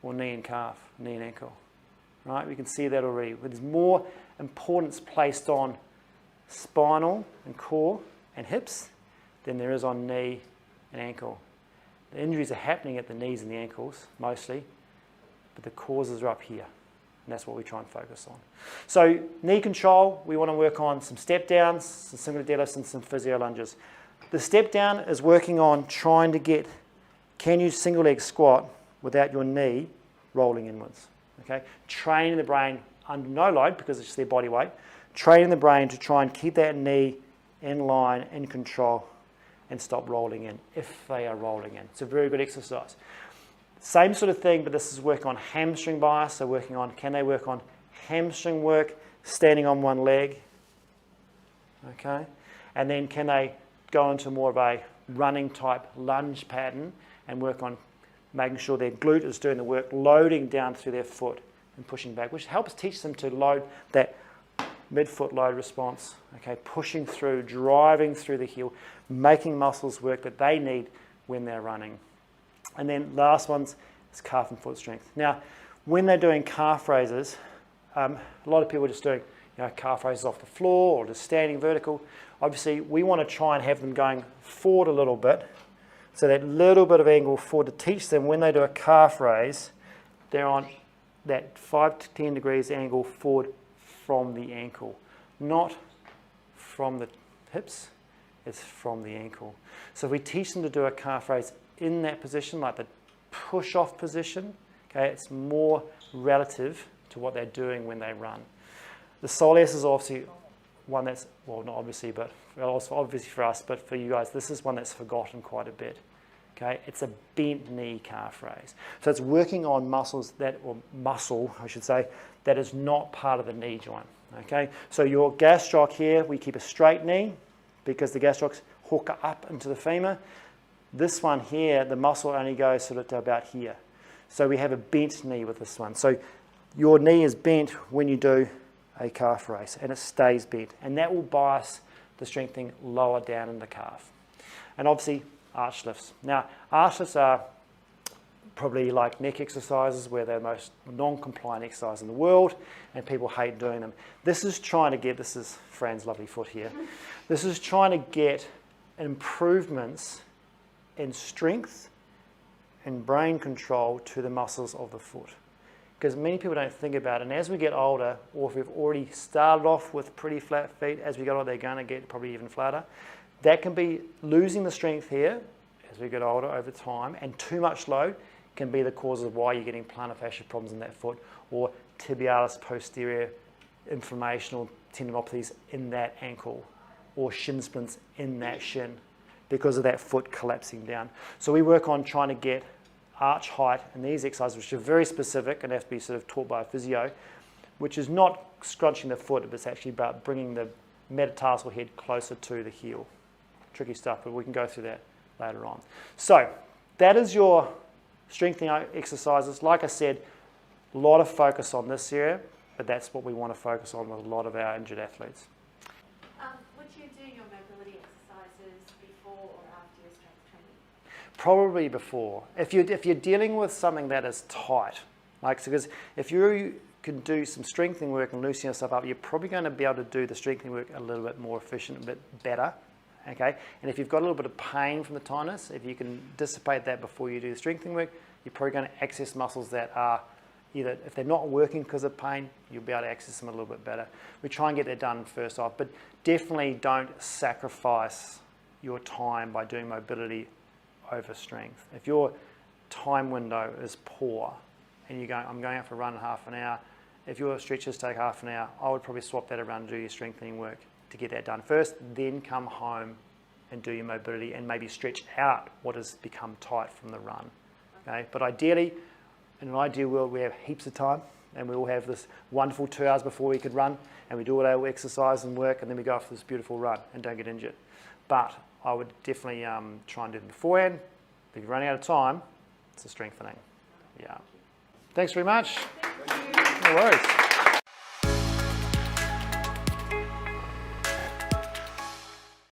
or knee and calf, knee and ankle, right? We can see that already. There's more importance placed on spinal and core and hips than there is on knee and ankle. The injuries are happening at the knees and the ankles, mostly, but the causes are up here, and that's what we try and focus on. So knee control, we want to work on some step downs, some single deadlifts, and some physio lunges. The step down is working on trying to get, can you single leg squat without your knee rolling inwards, okay? Training the brain under no load because it's their body weight, training the brain to try and keep that knee in line, in control, and stop rolling in if they are rolling in. It's a very good exercise. Same sort of thing, but this is working on hamstring bias, so working on, can they work on hamstring work, standing on one leg, okay? And then can they go into more of a running type lunge pattern and work on making sure their glute is doing the work, loading down through their foot and pushing back, which helps teach them to load that mid-foot load response, okay, pushing through, driving through the heel, making muscles work that they need when they're running. And then last one's is calf and foot strength. Now, when they're doing calf raises, a lot of people are just doing calf raises off the floor or just standing vertical. Obviously, we want to try and have them going forward a little bit, so that little bit of angle forward to teach them when they do a calf raise, they're on that 5 to 10 degrees angle forward from the ankle, not from the hips, it's from the ankle. So if we teach them to do a calf raise in that position, like the push-off position, okay, it's more relative to what they're doing when they run. The soleus is obviously one that's, well, not obviously, but also obviously for us, but for you guys, this is one that's forgotten quite a bit. Okay, it's a bent knee calf raise. So it's working on muscles that, or muscle, I should say, that is not part of the knee joint. Okay, so your gastroc here, we keep a straight knee because the gastrocs hook up into the femur. This one here, the muscle only goes sort of to about here. So we have a bent knee with this one. So your knee is bent when you do a calf raise, and it stays bent, and that will bias the strengthening lower down in the calf. And obviously arch lifts. Now arch lifts are probably like neck exercises, where they're the most non-compliant exercise in the world and people hate doing them. This is trying to get, this is Fran's lovely foot here, this is trying to get improvements in strength and brain control to the muscles of the foot. Because many people don't think about it, and as we get older, or if we've already started off with pretty flat feet, as we get older they're going to get probably even flatter. That can be losing the strength here as we get older over time, and too much load can be the cause of why you're getting plantar fascia problems in that foot, or tibialis posterior inflammation or tendinopathies in that ankle, or shin splints in that shin because of that foot collapsing down. So we work on trying to get arch height in these exercises, which are very specific and have to be sort of taught by a physio, which is not scrunching the foot, but it's actually about bringing the metatarsal head closer to the heel. Tricky stuff, but we can go through that later on. So that is your strengthening exercises. Like I said, a lot of focus on this area, but that's what we want to focus on with a lot of our injured athletes. Would you do your mobility exercises before or after your strength training? Probably before. If you're dealing with something that is tight, like, because if you can do some strengthening work and loosen yourself up, you're probably going to be able to do the strengthening work a little bit more efficient, a bit better. Okay, and if you've got a little bit of pain from the tightness, if you can dissipate that before you do the strengthening work, you're probably going to access muscles that are either, if they're not working because of pain, you'll be able to access them a little bit better. We try and get that done first off, but definitely don't sacrifice your time by doing mobility over strength. If your time window is poor and you're going, I'm going out for a run in half an hour, if your stretches take half an hour, I would probably swap that around and do your strengthening work to get that done first, then come home and do your mobility and maybe stretch out what has become tight from the run. Okay, but ideally, in an ideal world, we have heaps of time and we all have this wonderful 2 hours before we could run, and we do all our exercise and work, and then we go off this beautiful run and don't get injured. But I would definitely try and do them beforehand. If you're running out of time, it's a strengthening. Yeah. Thanks very much. No worries.